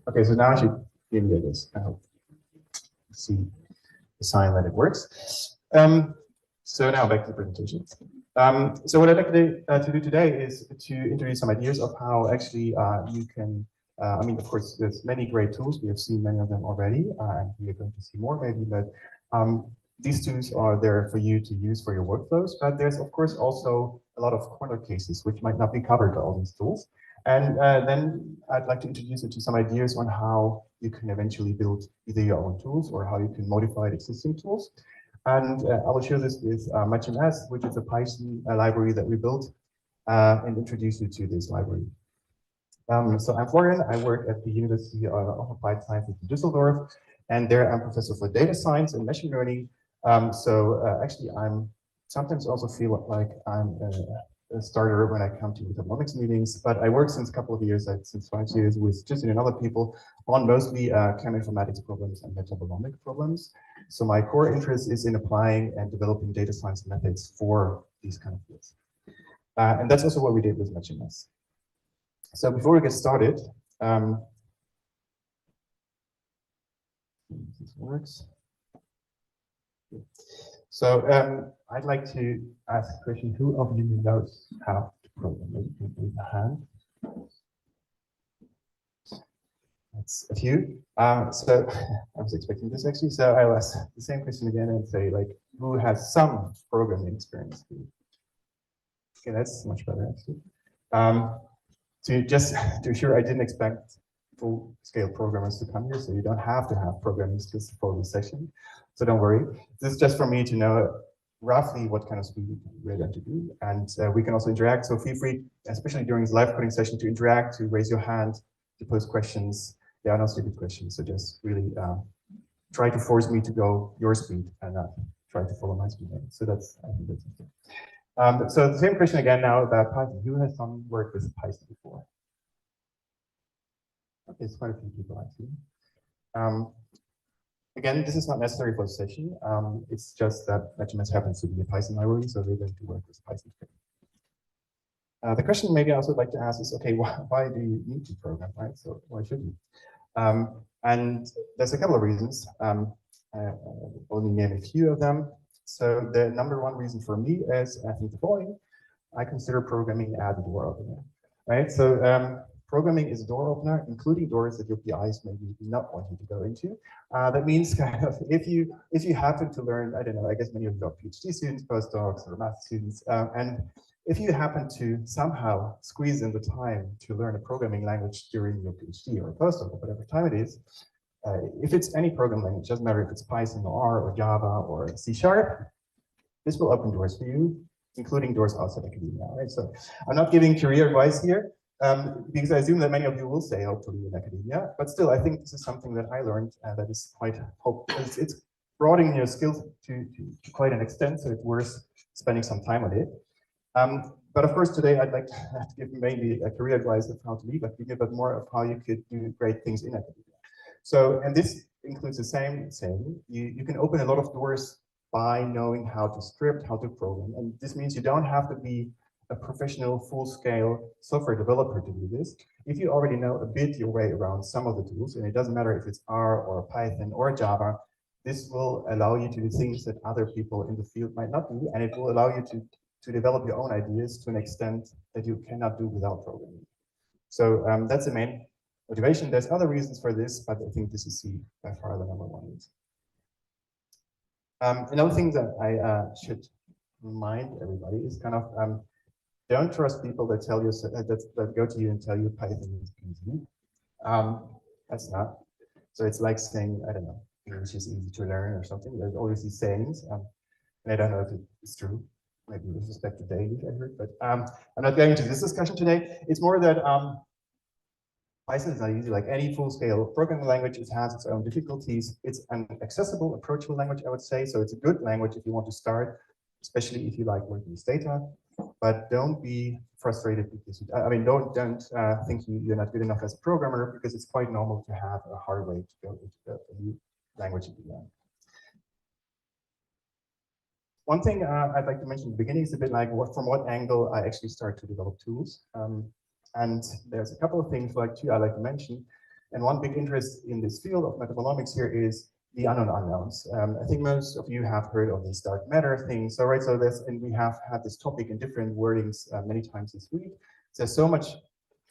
Okay, so now I should give you this. I hope you see the sign that it works. So now back to the presentation. So what I'd like to do today is to introduce some ideas of how actually you can, I mean, of course, there's many great tools. We have seen many of them already, and we are going to see more maybe, but these tools are there for you to use for your workflows. But there's, of course, also a lot of corner cases which might not be covered by all these tools. And then I'd like to introduce you to some ideas on how you can eventually build either your own tools or how you can modify existing tools. And I will share this with matchms, which is a Python library that we built, and introduce you to this library. So I'm Florian. I work at the University of Applied Sciences in Düsseldorf, and there I'm professor for data science and machine learning. Actually, I'm sometimes also feel like I'm a starter when I come to metabolomics meetings, but I work since a couple of years, since 5 years, with just other people on mostly cheminformatics problems and metabolomic problems. So my core interest is in applying and developing data science methods for these kind of fields. And that's also what we did with matchms. So before we get started, this works. So I'd like to ask a question. Who of you knows how to program? Maybe you can raise a hand. That's a few. So I was expecting this actually. So I'll ask the same question again and say, like, who has some programming experience? Okay, that's much better actually. To assure, I didn't expect full-scale programmers to come here, so you don't have to have programming skills for this session. So don't worry. This is just for me to know roughly what kind of speed we're going to do, and we can also interact. So feel free, especially during this live coding session, to interact, to raise your hand, to pose questions. There are no stupid questions, so just really try to force me to go your speed and not try to follow my speed. So that's, I think that's okay. So the same question again now about Python. Who has some work with Python before? Okay, it's quite a few people actually. Again, this is not necessary for the session. It's just that matchms happens to be a Python library, so we're going to work with Python. The question maybe I also like to ask is, okay, why do you need to program, right? So why should you? And there's a couple of reasons. I'll only name a few of them. So the number one reason for me is, I think, the following. I consider programming as a door opener, right? So programming is a door opener, including doors that your PIs maybe do not want you to go into. That means kind of if you happen to learn, I don't know, I guess many of you are PhD students, postdocs, or math students, and if you happen to somehow squeeze in the time to learn a programming language during your PhD or postdoc or whatever time it is, if it's any programming language, doesn't matter if it's Python or R or Java or C#, this will open doors for you, including doors outside academia, right? So I'm not giving career advice here, because I assume that many of you will stay hopefully in academia, but still I think this is something that I learned that is quite helpful. It's broadening your skills to quite an extent, so it's worth spending some time on it. But of course today I'd like to give mainly a career advice of how to leave academia, but more of how you could do great things in academia. So, and this includes the same saying, you can open a lot of doors by knowing how to script, how to program. And this means you don't have to be a professional full-scale software developer to do this. If you already know a bit your way around some of the tools, and it doesn't matter if it's R or Python or Java, this will allow you to do things that other people in the field might not do, and it will allow you to develop your own ideas to an extent that you cannot do without programming. So that's the main motivation. There's other reasons for this, but I think this is by far the number one reason. Another thing that I should remind everybody is kind of don't trust people that tell you that go to you and tell you Python is easy. That's not. So it's like saying, I don't know, English is easy to learn or something. There's always these sayings, and I don't know if it's true. Maybe with respect to Danish, I heard, but I'm not going into this discussion today. It's more that Python is not easy. Like any full-scale programming language, it has its own difficulties. It's an accessible, approachable language, I would say. So it's a good language if you want to start, especially if you like working with data. But don't be frustrated because I mean, don't think you're not good enough as a programmer, because it's quite normal to have a hard way to go into a new language that you learn. One thing I'd like to mention at the beginning is a bit like from what angle I actually start to develop tools. And there's a couple of things like two I like to mention. And one big interest in this field of metabolomics here is the unknown unknowns. I think most of you have heard of this dark matter thing. So right, so this, and we have had this topic in different wordings many times this week. There's so much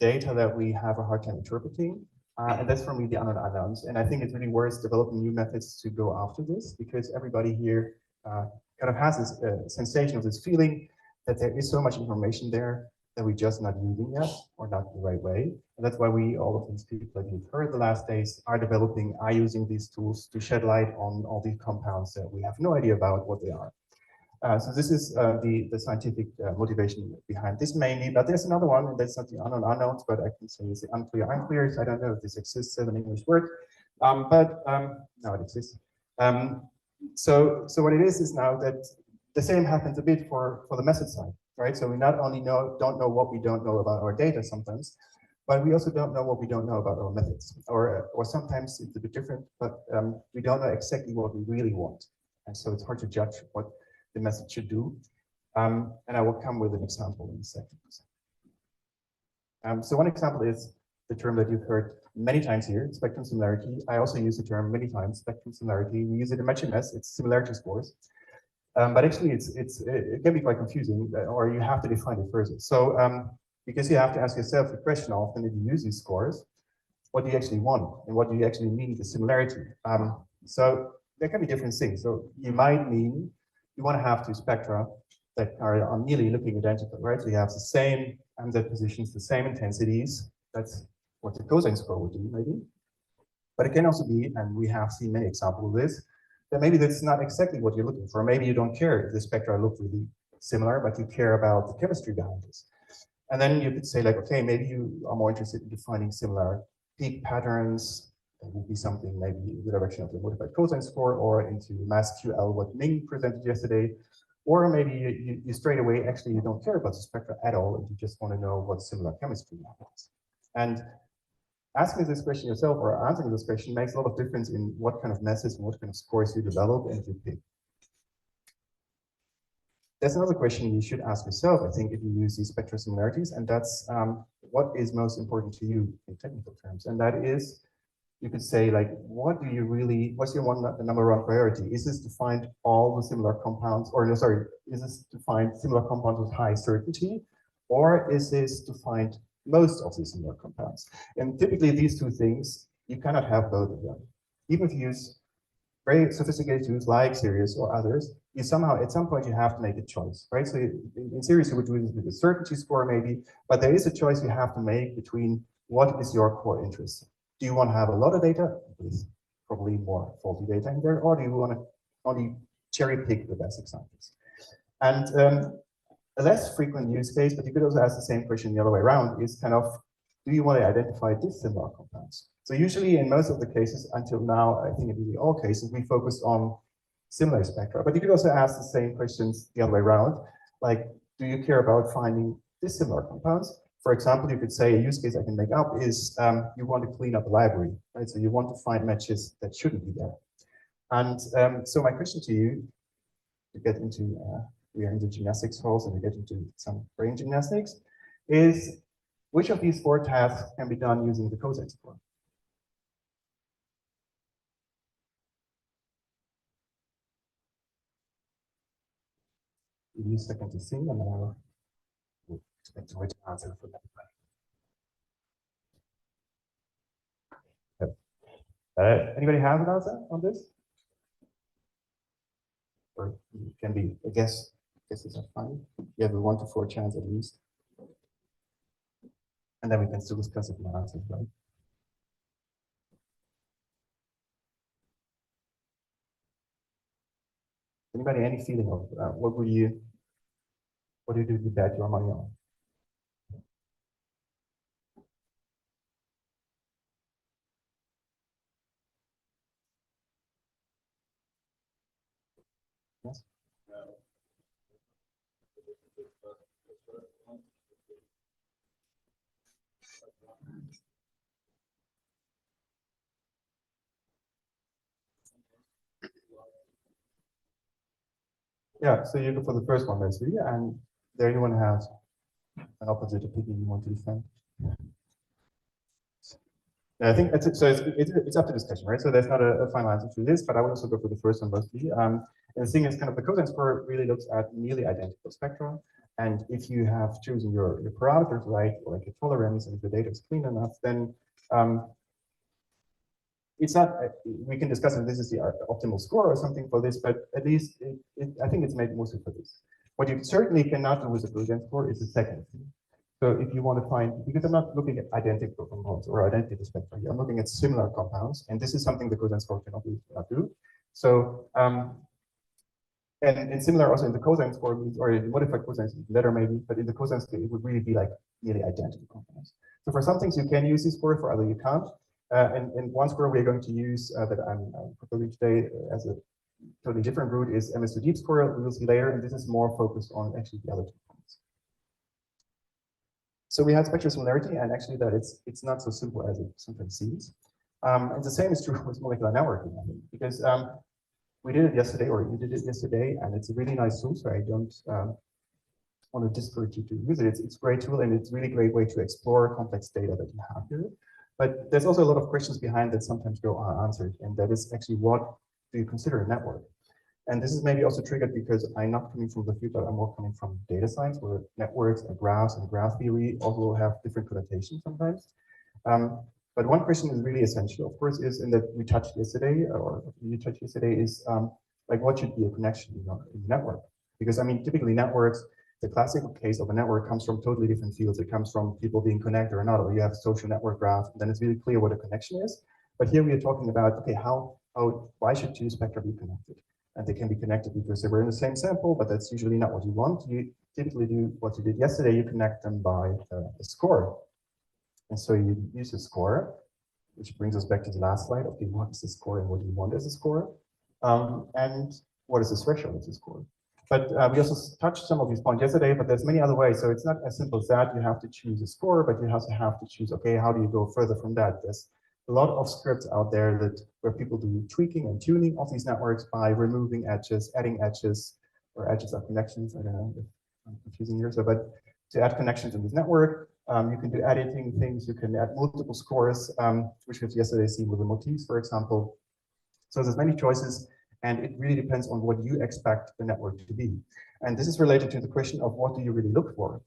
data that we have a hard time interpreting. And that's for me the unknown unknowns. And I think it's really worth developing new methods to go after this, because everybody here kind of has this sensation of this feeling that there is so much information there that we're just not using yet, or not the right way. And that's why we, all of these people that you've heard the last days, are using these tools to shed light on all these compounds that we have no idea about what they are. So this is the scientific motivation behind this mainly, but there's another one, and that's not the unknown unknowns, but I can say it's the unclear unclears. I don't know if this exists as an English word, but no, it exists. So what it is now that the same happens a bit for the method side, right? So we not only don't know what we don't know about our data sometimes, but we also don't know what we don't know about our methods, or sometimes it's a bit different, but we don't know exactly what we really want, and so it's hard to judge what the method should do. And I will come with an example in a second. So one example is the term that you've heard many times here, spectrum similarity. I also use the term many times, spectrum similarity. We use it in matchms, it's similarity scores. But actually it can be quite confusing, or you have to define it further. So because you have to ask yourself the question often, if you use these scores, what do you actually want? And what do you actually mean with similarity? So there can be different things. So you might mean you want to have two spectra that are nearly looking identical, right? So you have the same MZ positions, the same intensities. That's what the cosine score would do, maybe. But it can also be, and we have seen many examples of this, that maybe that's not exactly what you're looking for. Maybe you don't care if the spectra look really similar, but you care about the chemistry behind this. And then you could say, like, okay, maybe you are more interested in defining similar peak patterns. That would be something maybe in the direction of the modified cosine score, or into mass QL, what Ming presented yesterday. Or maybe you straight away, actually, you don't care about the spectra at all, and you just want to know what similar chemistry happens. And asking this question yourself, or answering this question, makes a lot of difference in what kind of methods and what kind of scores you develop and you pick. There's another question you should ask yourself, I think, if you use these spectral similarities, and that's what is most important to you in technical terms. And that is, you could say, like, what do you really, what's your number one priority? Is this to find all the similar compounds, or no, sorry, is this to find similar compounds with high certainty? Or is this to find most of the similar compounds? And typically these two things, you cannot have both of them. Even if you use very sophisticated tools like Sirius or others, you somehow, at some point, you have to make a choice, right? So in Sirius, you would do this with a certainty score maybe, but there is a choice you have to make between what is your core interest. Do you want to have a lot of data with probably more faulty data in there, or do you want to only cherry pick the best examples? And a less frequent use case, but you could also ask the same question the other way around, is kind of, do you want to identify dissimilar compounds? So usually in most of the cases until now, I think in nearly all cases, we focus on similar spectra, but you could also ask the same questions the other way around, like, do you care about finding dissimilar compounds? For example, you could say a use case I can make up is you want to clean up a library, right? So you want to find matches that shouldn't be there. And so my question to you, to get into, we are in the gymnastics halls and we get into some brain gymnastics, is which of these four tasks can be done using the cosine score? Give me a second to think, and then I will expect to wait to answer for that. Anybody have an answer on this? Or it can be a guess. Guesses are fine. You have a 1 to 4 chance at least. And then we can still discuss it in the answers, right? Anybody, any feeling of what do you do to bet your money on? Yes. Yeah, so you go for the first one, basically, and there you want to have an opposite opinion you want to defend. I think that's it. So it's up to discussion, right? So there's not a final answer to this, but I would also go for the first one mostly. And the thing is, kind of the cosine score really looks at nearly identical spectra. And if you have chosen your parameters right, like your tolerance, and if the data is clean enough, then it's not. We can discuss if this is the optimal score or something for this, but at least I think it's made mostly for this. What you certainly cannot do with a cosine score is the second thing. So if you want to find, because I'm not looking at identical compounds or identical spectra here, I'm looking at similar compounds, and this is something the cosine score cannot do. So and similar also in the cosine score means, or in modified cosine is better maybe, but in the cosine score it would really be like nearly identical compounds. So for some things you can use this score, for other you can't. And one score we're going to use that I'm proposing today as a totally different route is MS2 deep score. We will see later, and this is more focused on actually the other two points. So we had spectral similarity, and actually that it's not so simple as it sometimes seems. And the same is true with molecular networking, I think, because we did it yesterday, or you did it yesterday, and it's a really nice tool. So I don't want to discourage you to use it. It's a great tool, and it's a really great way to explore complex data that you have here. But there's also a lot of questions behind that sometimes go unanswered, and that is actually, what do you consider a network? And this is maybe also triggered because I'm not coming from the field, but I'm more coming from data science, where networks and graph theory also have different connotations sometimes. But one question is really essential, of course, is, and that we touched yesterday, or you touched yesterday, is like, what should be a connection in the network? Because I mean, typically networks, the classical case of a network comes from totally different fields. It comes from people being connected or not, or you have a social network graph, and then it's really clear what a connection is. But here we are talking about, okay, why should two spectra be connected? And they can be connected because they were in the same sample, but that's usually not what you want. You typically do what you did yesterday, you connect them by a score. And so you use a score, which brings us back to the last slide. Okay, what is the score and what do you want as a score? And what is the threshold as a score? But we also touched some of these points yesterday, but there's many other ways. So it's not as simple as that. You have to choose a score, but you also have to choose, okay, how do you go further from that? There's a lot of scripts out there where people do tweaking and tuning of these networks by removing edges, adding edges, or edges are connections. I don't know if I'm confusing here. So, but to add connections in this network, you can do editing things. You can add multiple scores, which we've yesterday seen with the motifs, for example. So there's many choices, and it really depends on what you expect the network to be. And this is related to the question of, what do you really look for?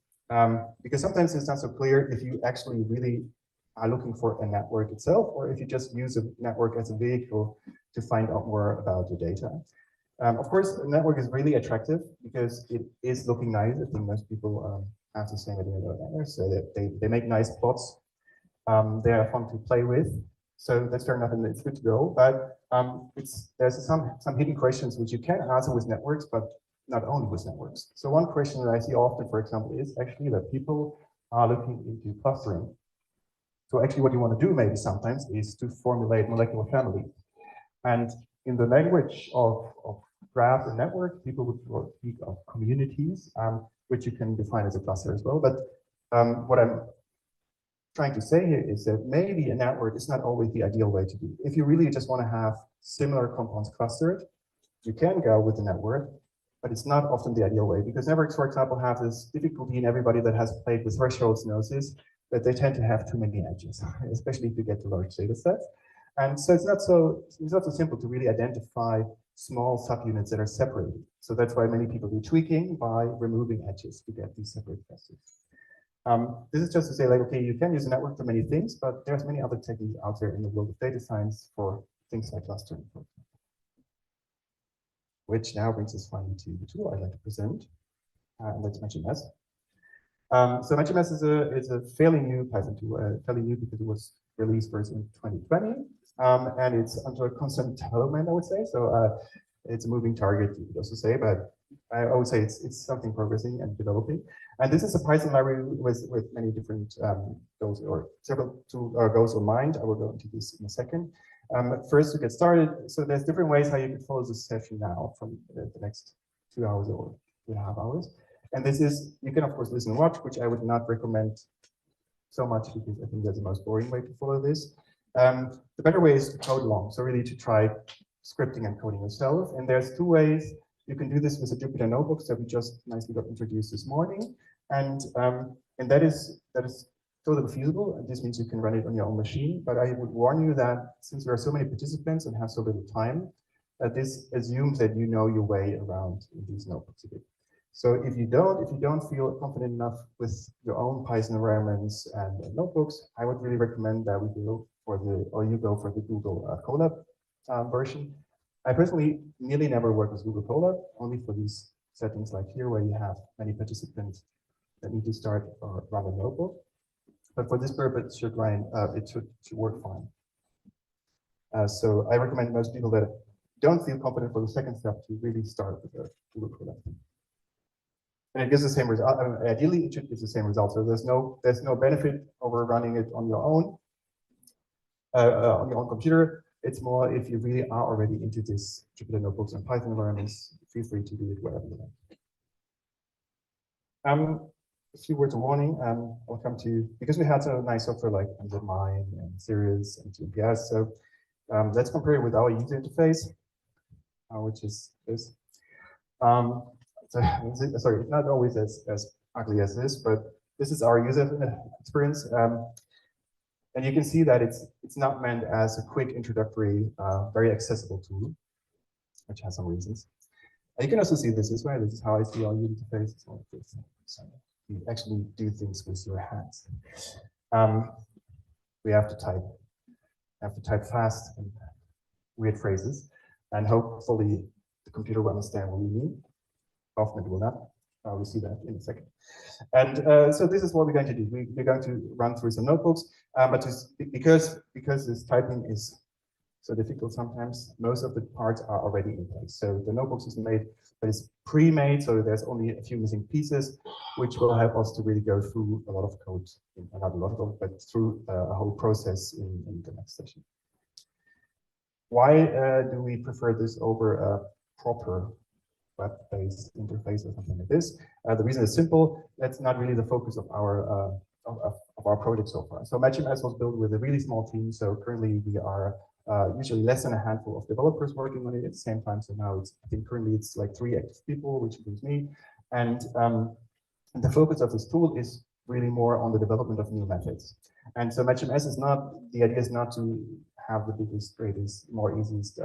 Because sometimes it's not so clear if you actually really are looking for a network itself, or if you just use a network as a vehicle to find out more about your data. Of course, a network is really attractive because it is looking nice. I think most people have the same idea about networks. So they make nice plots. They are fun to play with. So that's fair enough, and it's good to go. But there's some hidden questions which you can answer with networks, but not only with networks. So one question that I see often, for example, is actually that people are looking into clustering. So actually what you want to do maybe sometimes is to formulate molecular families. And in the language of graph and network, people would speak of communities, which you can define as a cluster as well. But what I'm trying to say here is that maybe a network is not always the ideal way to do it. If you really just want to have similar compounds clustered, you can go with a network, but it's not often the ideal way, because networks, for example, have this difficulty, and everybody that has played with thresholds knows this, that they tend to have too many edges, especially if you get to large data sets. And so it's not so simple to really identify small subunits that are separated. So that's why many people do tweaking by removing edges to get these separate clusters. This is just to say, like, okay, you can use a network for many things, but there's many other techniques out there in the world of data science for things like clustering, for example. Which now brings us finally to the tool I'd like to present, and that's matchms. So matchms is a fairly new Python tool, fairly new because it was released first in 2020, and it's under constant development, I would say. So it's a moving target, you could also say, but I would say it's something progressing and developing. And this is a Python library with many different goals, or several goals in mind. I will go into this in a second. First, to get started, so there's different ways how you can follow this session now from the next 2 hours or 2.5 hours. And this is, you can of course listen and watch, which I would not recommend so much because I think that's the most boring way to follow this. The better way is to code along, so really to try scripting and coding yourself. And there's 2 ways. You can do this with the Jupyter notebooks that we just nicely got introduced this morning, and that is totally feasible, and this means you can run it on your own machine. But I would warn you that since there are so many participants and have so little time, this assumes that you know your way around these notebooks a bit. So if you don't feel confident enough with your own Python environments and notebooks, I would really recommend that you go for the Google Colab version. I personally nearly never work with Google Colab, only for these settings like here, where you have many participants that need to start or run a notebook. But for this purpose, it should work fine. So I recommend most people that don't feel confident for the second step to really start with the Google Colab. And it gives the same result. Ideally, it should give the same result. So there's no benefit over running it on your own computer. It's more if you really are already into this Jupyter notebooks and Python environments, feel free to do it wherever you like. A few words of warning. I'll come to, because we had so nice software like NZMine and Sirius and NTMSS. So let's compare it with our user interface, which is this. Sorry, it's not always as ugly as this, but this is our user experience. And you can see that it's not meant as a quick introductory, very accessible tool, which has some reasons. You can also see this way. This is how I see our user interface. It's like this. So you actually do things with your hands. We have to type fast and weird phrases, and hopefully the computer will understand what we mean. Often it will not. We'll see that in a second. And so this is what we're going to do. We're going to run through some notebooks, but because this typing is so difficult sometimes, most of the parts are already in place. So the notebooks is made, but it's pre-made, so there's only a few missing pieces, which will help us to really go through a lot of code, not a lot of code, but through a whole process in the next session. Why do we prefer this over a proper web-based interface or something like this? The reason is simple. That's not really the focus of our project so far. So matchms was built with a really small team. So currently we are usually less than a handful of developers working on it at the same time. So now I think currently it's like 3 active people, which includes me. And the focus of this tool is really more on the development of new methods. And so matchms is not, the idea is not to have the biggest, greatest, more easiest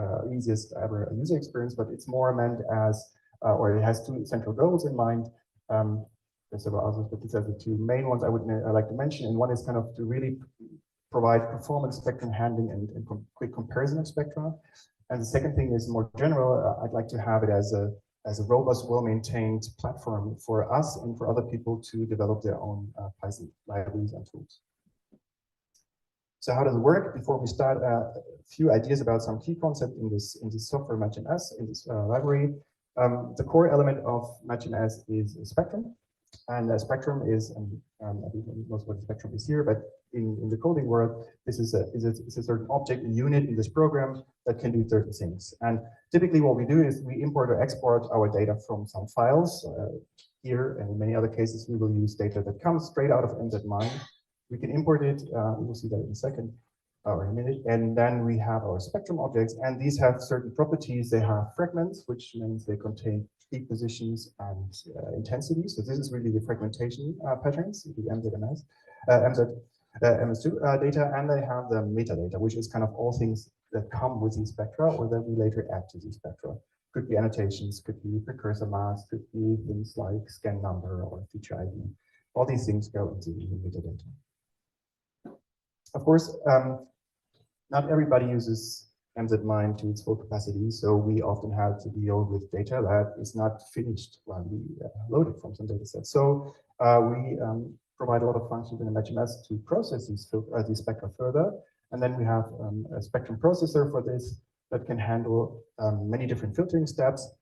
ever user experience, but it's more meant as, or it has 2 central goals in mind. There's several others, but these are the 2 main ones I would like to mention. And one is kind of to really provide performance spectrum handling and quick comparison of spectra. And the second thing is more general. I'd like to have it as a robust, well-maintained platform for us and for other people to develop their own Python libraries and tools. So how does it work? Before we start, a few ideas about some key concepts in this software matchms, in this library. The core element of matchms is a spectrum, and a spectrum is, I think most of the spectrum is here, but in the coding world, this is a certain object, a unit in this program that can do certain things. And typically, what we do is we import or export our data from some files. Here, and in many other cases, we will use data that comes straight out of NZMine. We can import it, we will see that in a second or in a minute, and then we have our spectrum objects, and these have certain properties. They have fragments, which means they contain peak positions and intensity. So this is really the fragmentation patterns, the MS2 data, and they have the metadata, which is kind of all things that come with these spectra or that we later add to these spectra. Could be annotations, could be precursor mass, could be things like scan number or feature ID. All these things go into the metadata. Of course, not everybody uses NZMine to its full capacity, so we often have to deal with data that is not finished when we load it from some data set. So we provide a lot of functions in the matchms to process these spectra further, and then we have a spectrum processor for this that can handle many different filtering steps.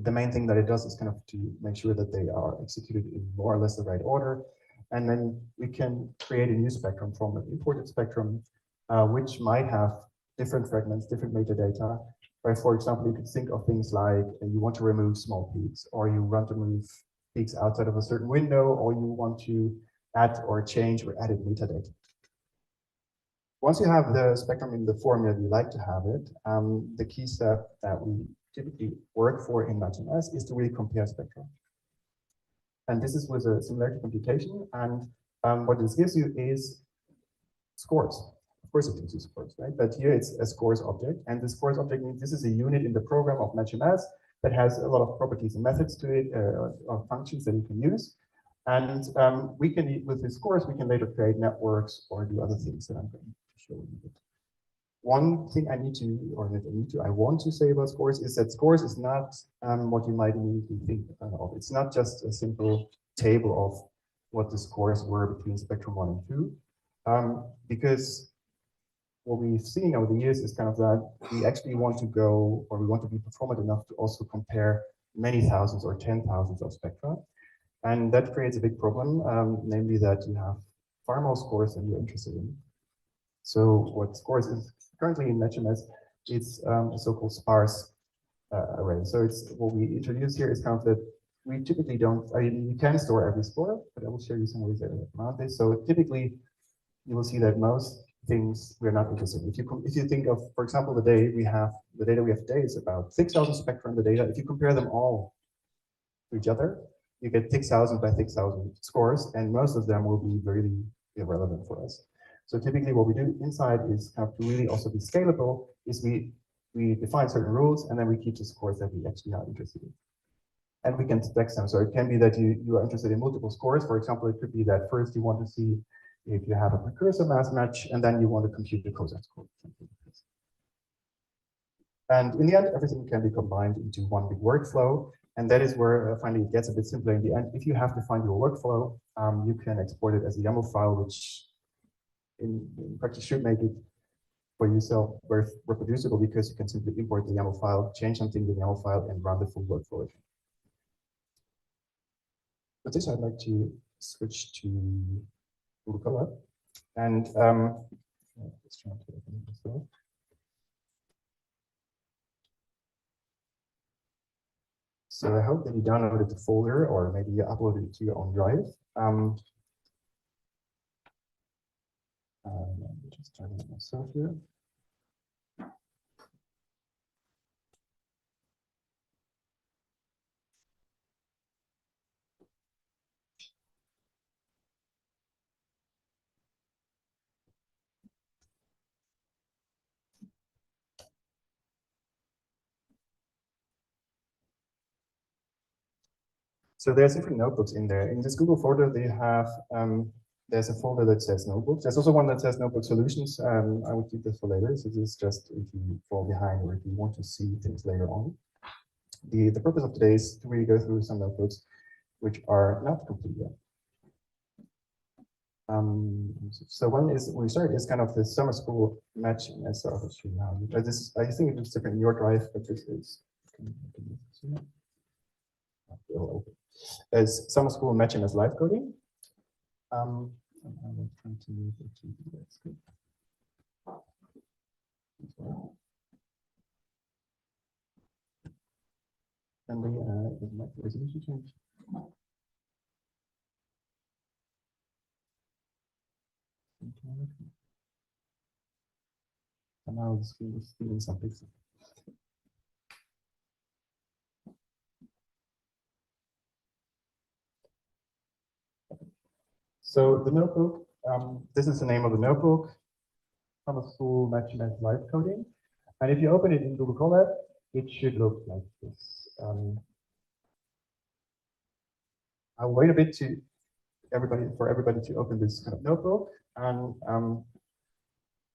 The main thing that it does is kind of to make sure that they are executed in more or less the right order. And then we can create a new spectrum from an imported spectrum, which might have different fragments, different metadata. Where, for example, you could think of things like you want to remove small peaks, or you want to remove peaks outside of a certain window, or you want to add or change or edit metadata. Once you have the spectrum in the form that you like to have it, the key step that we typically work for in matchms is to really compare spectra. And this is with a similarity computation. And What this gives you is scores. Of course, it gives you scores, right? But here it's a scores object, and the scores object means this is a unit in the program of matchms that has a lot of properties and methods to it, or functions that you can use. And we can, with the scores, we can later create networks or do other things that I'm going to show you. One thing I need to, or that I want to say about scores is that scores is not what you might immediately think of. It's not just a simple table of what the scores were between spectrum 1 and 2, because what we've seen over the years is kind of that we actually want to go, or we want to be performant enough to also compare many thousands or 10,000s of spectra. And that creates a big problem, namely that you have far more scores than you're interested in. So what scores is currently in matchms, it's a so-called sparse array. So it's what we introduce here is kind of that we typically don't, I mean, you can store every score, but I will show you some ways around this. So typically you will see that most things we're not interested in. If you think of, for example, the data we have today is about 6,000 spectra in the data. If you compare them all to each other, you get 6,000 by 6,000 scores, and most of them will be really irrelevant for us. So typically what we do inside is kind of to really also be scalable, is we define certain rules, and then we keep the scores that we actually are interested in. And we can text them. So it can be that you are interested in multiple scores. For example, it could be that first you want to see if you have a precursor mass match, and then you want to compute the cosine score. And in the end, everything can be combined into one big workflow. And that is where finally it gets a bit simpler in the end. If you have to find your workflow, you can export it as a YAML file, which in practice should make it for yourself very reproducible, because you can simply import the YAML file, change something in the YAML file, and run the full workflow again. With this, I'd like to switch to Google Colab. And let's try to open this up. So I hope that you downloaded the folder, or maybe you uploaded it to your own drive. Just try it myself here. So there's different notebooks in there. In this Google folder, they have there's a folder that says notebooks. There's also one that says notebook solutions. I will keep this for later. So this is just if you fall behind or if you want to see things later on. The purpose of today is to really go through some notebooks which are not complete yet. So one is we start is kind of the summer school matchms. So I'll show you how. This I think it's different in your drive, but this is. As summer school matchms live coding. I'm trying to move it to that screen. And the resolution change. And now the screen is feeling something. So the notebook, this is the name of the notebook, Summer School matchms live coding. And if you open it in Google Colab, it should look like this. I'll wait a bit for everybody to open this kind of notebook, and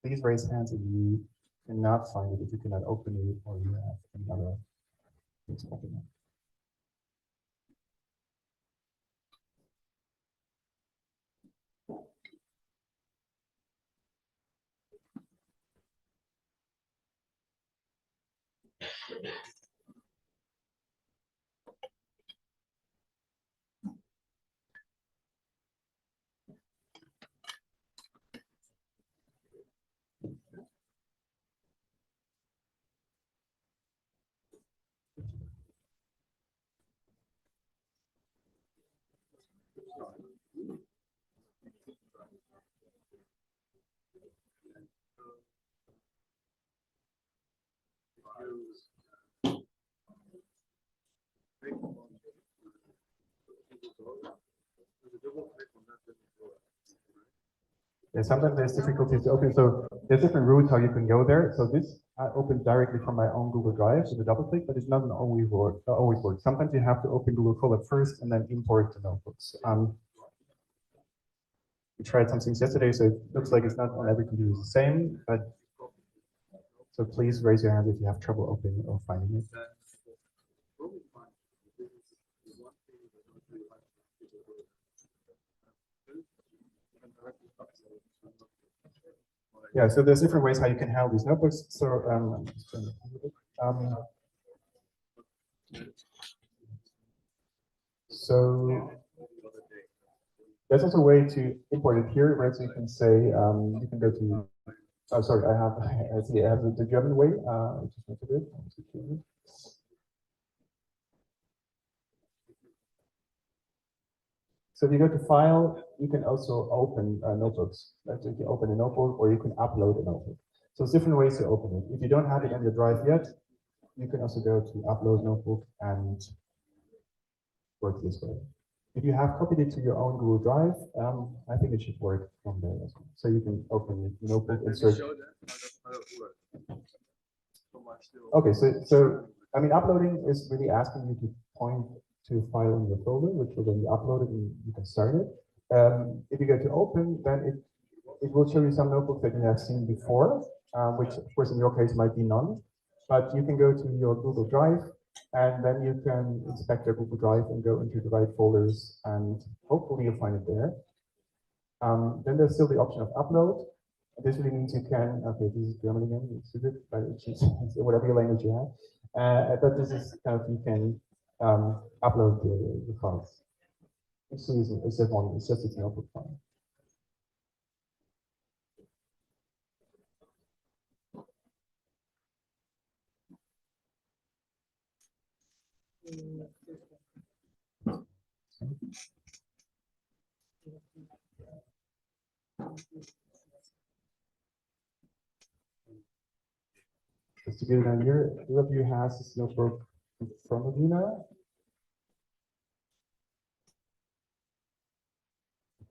please raise hands if you cannot find it, if you cannot open it, or you have another things open it. Yeah, sometimes there's difficulties to open. So there's different routes how you can go there. So this I opened directly from my own Google Drive with a double click, but it's not always work. Sometimes you have to open Google Colab first and then import the notebooks. We tried some things yesterday, so it looks like it's not on every computer the same. But so please raise your hand if you have trouble opening or finding it. Yeah, so there's different ways how you can handle these notebooks. So so there's also a way to import it here, right? So you can say you can go to. Oh, sorry, I see. I have the German way. I just want to do it. So if you go to File, you can also open notebooks. Right? So you can open a notebook, or you can upload a notebook. So it's different ways to open it. If you don't have it on your drive yet, you can also go to Upload Notebook and work this way. If you have copied it to your own Google Drive, I think it should work from there as well. So you can open the notebook and search. Okay, so I mean, uploading is really asking you to point to a file in your folder, which will then be uploaded and you can start it. If you go to open, then it will show you some notebooks that you have seen before, which of course in your case might be none. But you can go to your Google Drive, and then you can inspect your Google Drive and go into the right folders, and hopefully you'll find it there. Then there's still the option of upload. This really means you can, okay, this is German again, it's stupid, but it's whatever your language you have. But this is kind of, you can upload the files. It's easy, it's just one, it's just a notebook file. Just to give it an idea, who of you has this notebook in front of you now?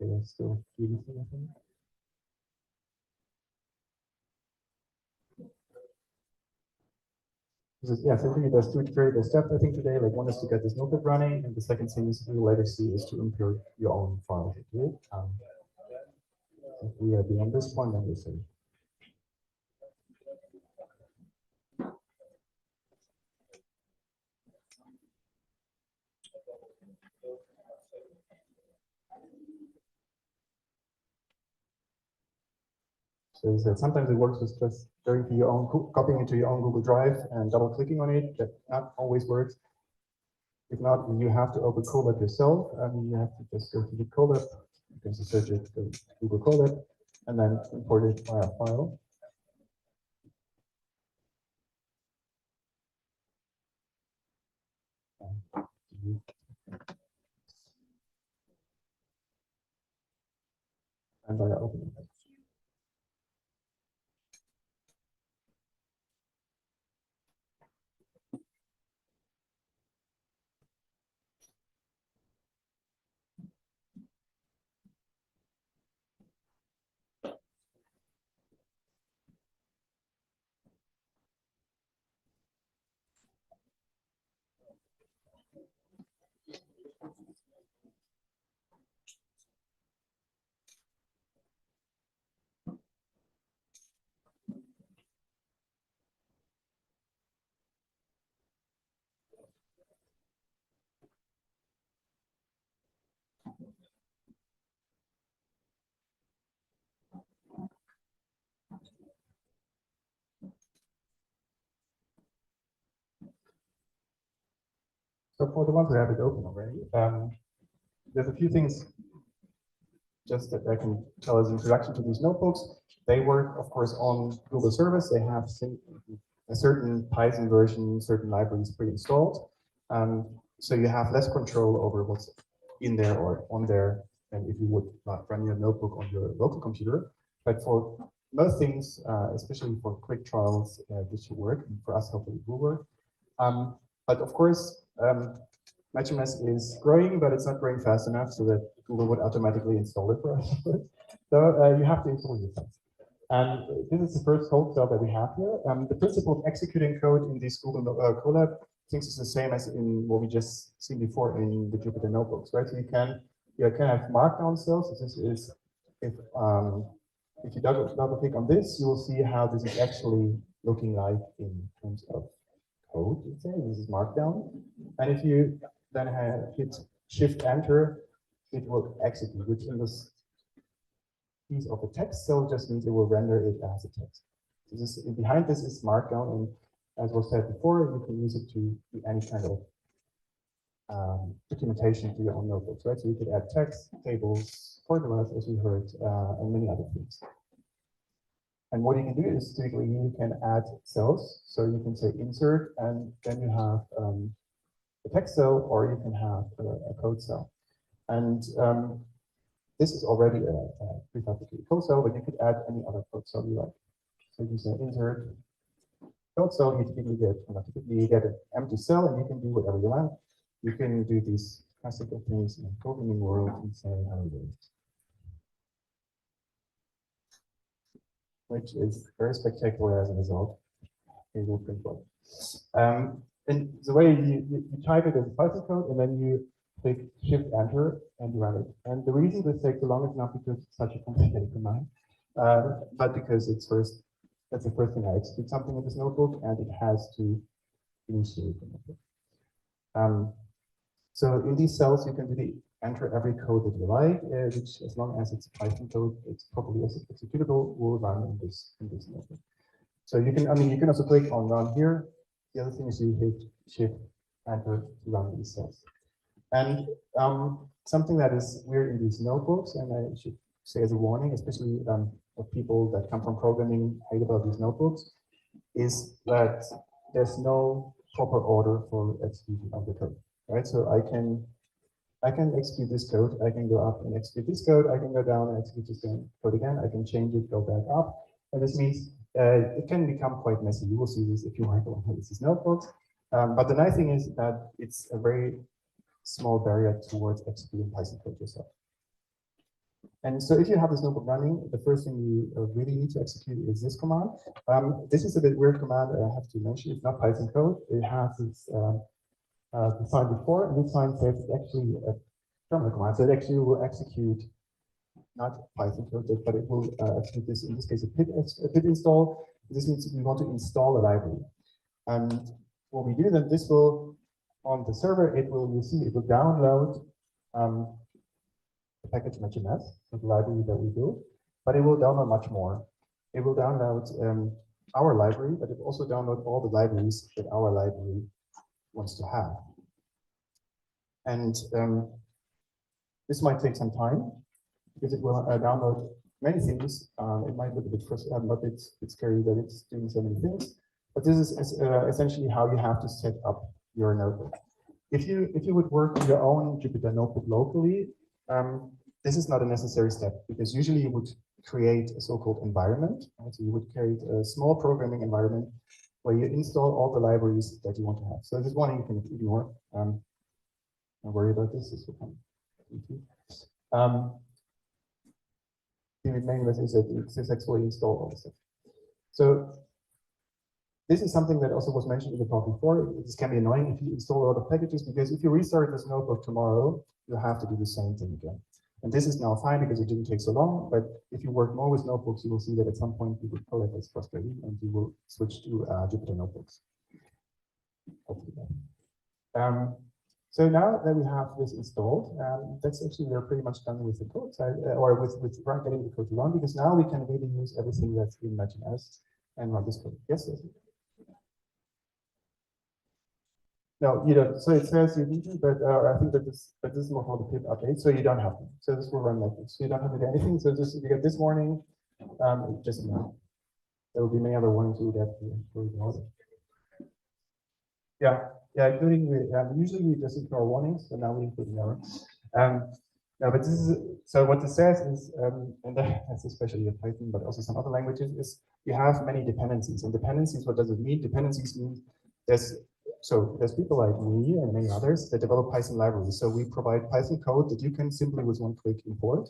Okay, that's still a few missing, I think. Yeah, so I think there's two critical steps, I think, today. Like, one is to get this notebook running, and the second thing is we will later see is to import your own files into it. If we are beyond this point, then we'll see. So sometimes it works with just going to your own, copying into your own Google Drive and double clicking on it. That not always works. If not, you have to open Colab yourself, and you have to just go to the Colab. You can search it, go to Google Colab, and then import it via file. And via opening. So for the ones who have it open already, there's a few things just that I can tell as an introduction to these notebooks. They work, of course, on Google Service. They have a certain Python version, certain libraries pre-installed. So you have less control over what's in there or on there than if you would run your notebook on your local computer. But for most things, especially for quick trials, this should work. And for us, hopefully, it will work. But of course, matchms is growing, but it's not growing fast enough so that Google would automatically install it for us. So you have to install your cells. And this is the first code cell that we have here. The principle of executing code in these Google Colab things is the same as in what we just seen before in the Jupyter notebooks, right? So you can have markdown cells. So this is if you double click on this, you will see how this is actually looking like in terms of code. Let's say this is markdown, and if you then hit Shift Enter, it will execute, which in this piece of the text cell just means it will render it as a text. So this, behind this is markdown, and as was said before, you can use it to do any kind of documentation to your own notebooks, right? So you could add text, tables, formulas, as we heard, and many other things. And what you can do is typically you can add cells. So you can say insert, and then you have a text cell, or you can have a code cell. And this is already a prefabricated code cell, but you could add any other code cell you like. So you say insert code cell, you typically get an empty cell, and you can do whatever you want. You can do these classical things in the programming world and say how it is, which is very spectacular as a result. It will print well. And the way you type it as Python code, and then you click Shift Enter and you run it. And the reason this takes so long is not because it's such a complicated command, but because that's the first thing I execute something in this notebook, and it has to initiate the notebook. So in these cells, you can really enter every code that you like, which, as long as it's Python code, it's properly executable, will run in this notebook. So you can, you can also click on Run here. The other thing is you hit Shift Enter to run these cells. And something that is weird in these notebooks, and I should say as a warning, especially for people that come from programming, hate about these notebooks, is that there's no proper order for execution of the code, right? So I can execute this code, I can go up and execute this code, I can go down and execute this code again, I can change it, go back up, and this means it can become quite messy. You will see this if you work on these notebooks. But the nice thing is that it's a very small barrier towards executing Python code yourself. And so if you have this notebook running, the first thing you really need to execute is this command. This is a bit weird command, I have to mention. It's not Python code. It has this sign before, and this sign says it's actually a terminal command. So it actually will execute not Python code, but it will execute this, in this case, a pip install. This means we want to install a library. And what we do then, this will, on the server, it will download the package matchms, so the library that we built, but it will download much more. It will download our library, but it will also download all the libraries that our library wants to have. And this might take some time, because it will download many things. It might look a bit frustrating, but it's scary that it's doing so many things. But this is essentially how you have to set up your notebook. If you would work on your own Jupyter notebook locally, this is not a necessary step, because usually you would create a so-called environment. Right? So you would create a small programming environment where you install all the libraries that you want to have. So this one you can ignore. Don't worry about this. This will come. The main message is that it successfully installed all the stuff. So this is something that also was mentioned in the talk before. This can be annoying if you install a lot of packages, because if you restart this notebook tomorrow, you have to do the same thing again. And this is now fine because it didn't take so long, but if you work more with notebooks, you will see that at some point you will feel like it's frustrating, and you will switch to Jupyter notebooks. So now that we have this installed, that's actually, we're pretty much done with the code side, or with getting the code to run, because now we can really use everything that's in matchms and run this code. Yes, yes. No, you don't. So it says you need to, but I think that this is more called the pip update, so you don't have to. So this will run like this. So you don't have to do anything. So just you get this warning, just now. There will be many other warnings you get for ignore. Yeah, including usually we just ignore warnings, so now we include ignore. No, but this is, so what this says is, and that's especially in Python, but also some other languages, is you have many dependencies. And dependencies, what does it mean? Dependencies mean there's people like me and many others that develop Python libraries. So we provide Python code that you can simply with one click import.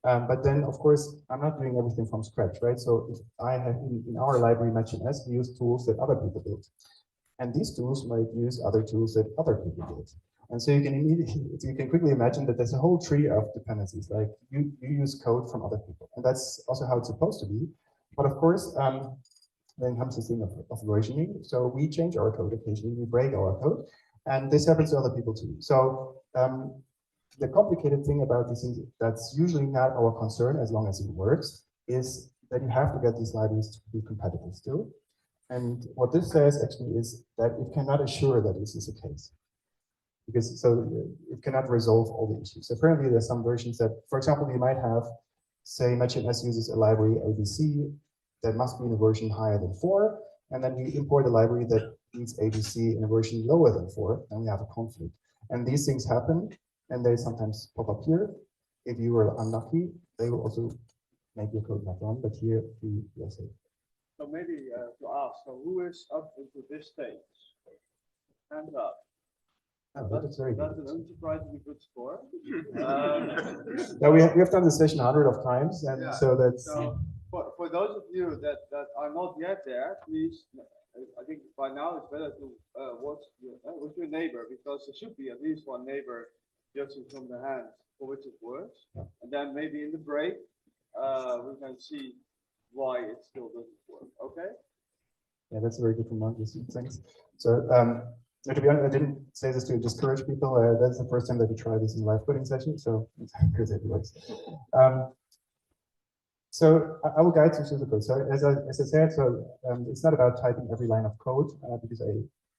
But then, of course, I'm not doing everything from scratch, right? So if I have in our library matchms, we use tools that other people built. And these tools might use other tools that other people built. And so you can quickly imagine that there's a whole tree of dependencies. Like you use code from other people, and that's also how it's supposed to be. But of course, then comes this thing of versioning. So we change our code occasionally, we break our code, and this happens to other people too. So the complicated thing about this is that's usually not our concern as long as it works, is that you have to get these libraries to be compatible still. And what this says actually is that it cannot assure that this is the case. Because so it cannot resolve all the issues. So apparently there's some versions that, for example, you might have, say, matchms uses a library ABC that must be in a version higher than 4, and then we import a library that needs ABC in a version lower than 4, and we have a conflict. And these things happen, and they sometimes pop up here. If you were unlucky, they will also make your code not run, but here we will say. So maybe to ask, so who is up into this stage? Hands up. Oh, that's very good. That's an unsurprisingly good score. Now we have done this session 100 of times, and yeah, so that's. So for those of you that are not yet there, please, I think by now it's better to watch with your neighbor, because there should be at least one neighbor judging from the hands for which it works, yeah. And then maybe in the break we can see why it still doesn't work. Okay. Yeah, that's a very good remark. Thanks. So. To be honest, I didn't say this to discourage people. That's the first time that we try this in a live coding session, so it's because it works. So I will guide you through the code. So as I said, so it's not about typing every line of code, because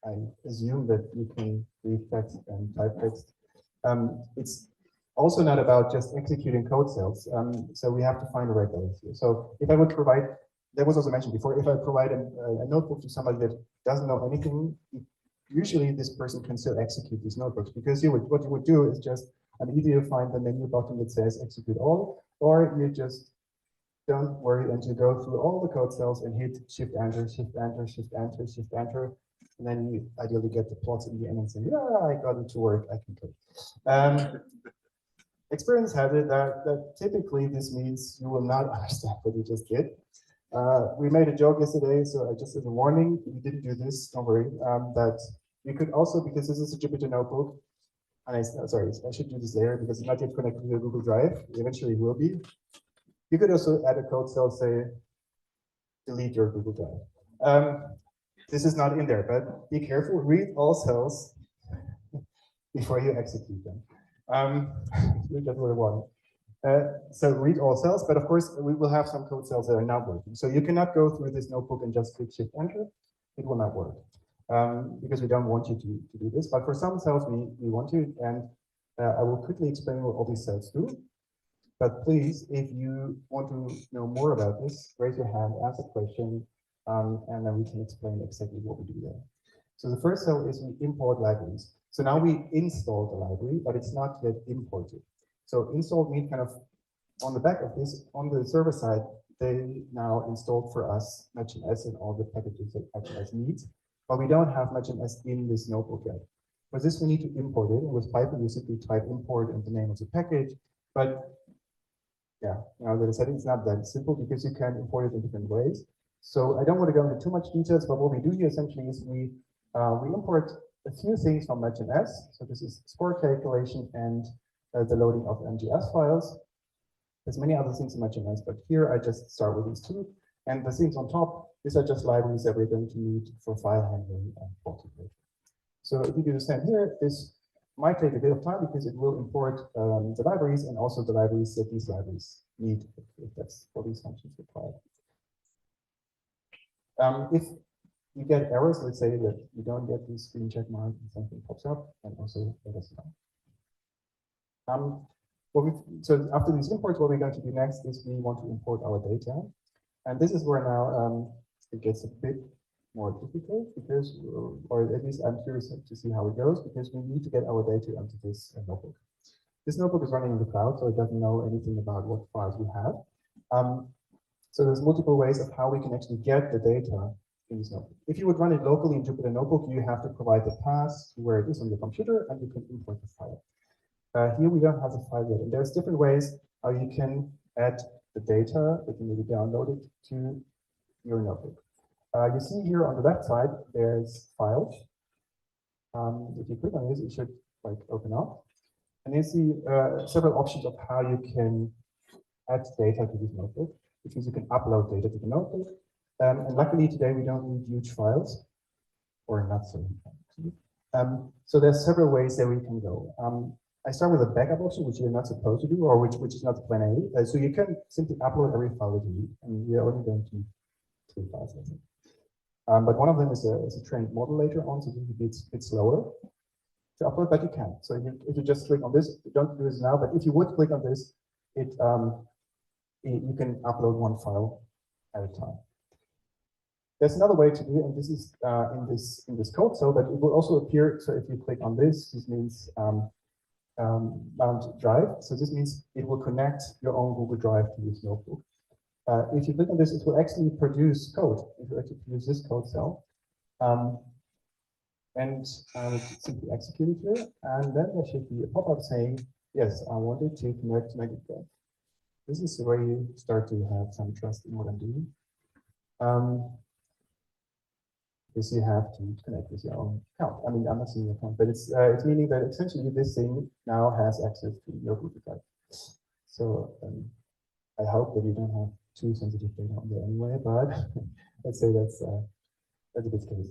I assume that you can read text and type text. It's also not about just executing code cells. So we have to find the right balance here. So if I would provide, that was also mentioned before, if I provide a notebook to somebody that doesn't know anything, usually this person can still execute these notebooks, because what you would do is just either you find the menu button that says execute all, or you just don't worry and you go through all the code cells and hit shift enter, shift enter, shift enter, shift enter, and then you ideally get the plots in the end and say, yeah, I got it to work, I can code. Experience has it that typically this means you will not understand what you just did. We made a joke yesterday, so just as a warning, we didn't do this, don't worry, that you could also, because this is a Jupyter notebook, and sorry, I should do this later because it's not yet connected to the Google Drive, eventually will be. You could also add a code cell, say, delete your Google Drive. This is not in there, but be careful, read all cells before you execute them. That's what I want. So read all cells, but of course we will have some code cells that are not working. So you cannot go through this notebook and just click shift enter. It will not work because we don't want you to do this. But for some cells we want to, and I will quickly explain what all these cells do. But please, if you want to know more about this, raise your hand, ask a question, and then we can explain exactly what we do there. So the first cell is we import libraries. So now we installed the library, but it's not yet imported. So installed means kind of on the back of this, on the server side, they now installed for us matchms and all the packages that matchms needs, but we don't have matchms in this notebook yet. For this, we need to import it. And with Python, you simply type import and the name of the package. But yeah, now that I said, it's not that simple because you can import it in different ways. So I don't want to go into too much details, but what we do here essentially is we import a few things from matchms. So this is score calculation and the loading of MGS files. There's many other things in matchms, but here I just start with these two. And the things on top, these are just libraries that we're going to need for file handling and fault integration. So if you do the same here, this might take a bit of time because it will import the libraries and also the libraries that these libraries need, if that's for these functions required. If you get errors, let's say that you don't get this screen check mark and something pops up, and also let us know. So after these imports, what we're going to do next is we want to import our data. And this is where now it gets a bit more difficult because, or at least I'm curious to see how it goes, because we need to get our data onto this notebook. This notebook is running in the cloud, so it doesn't know anything about what files we have. So there's multiple ways of how we can actually get the data in this notebook. If you would run it locally in Jupyter Notebook, you have to provide the path to where it is on your computer, and you can import the file. Here we don't have the file yet, and there's different ways how you can add the data that you maybe downloaded to your notebook. You see here on the left side, there's files. If you click on this, it should like open up. And you see several options of how you can add data to this notebook, which means you can upload data to the notebook. And luckily today we don't need huge files, or not so huge. So there's several ways that we can go. I start with a backup option, which you're not supposed to do, or which is not plan A. So you can simply upload every file that you need, and we are only going to need 3 files, I think. But one of them is a trained model later on, so it's a bit slower to upload, but you can. So if you just click on this, don't do this now, but if you would click on this, you can upload 1 file at a time. There's another way to do it, and this is in this code, so that it will also appear. So if you click on this, this means Mount Drive. So this means it will connect your own Google Drive to this notebook. If you click on this, it will actually produce code. It will actually produce this code cell. And simply execute it here. And then there should be a pop-up saying, yes, I wanted to connect to my Google Drive. This is where you start to have some trust in what I'm doing. Because you have to connect with your own account. I mean, I'm not seeing your account, but it's meaning that essentially this thing now has access to your Google Drive. So I hope that you don't have too sensitive data on there anyway, but let's say that's a bit scary.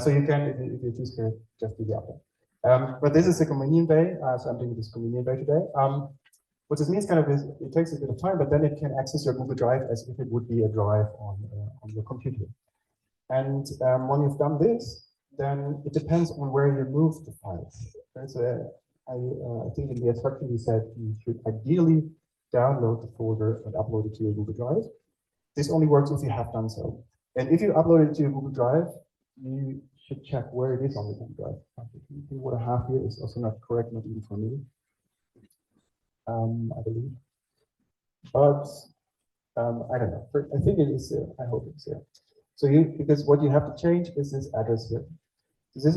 So you can, if you're too scared, just do the upload. But this is a convenient way, so I'm doing this convenient way today. What this means kind of is it takes a bit of time, but then it can access your Google Drive as if it would be a drive on your computer. And when you've done this, then it depends on where you move the files. I think in the instruction we said you should ideally download the folder and upload it to your Google Drive. This only works if you have done so. And if you upload it to your Google Drive, you should check where it is on the Google Drive. What I have here is also not correct, not even for me, I believe. But I don't know. I think it is there. I hope it's there. So because what you have to change is this address here. So this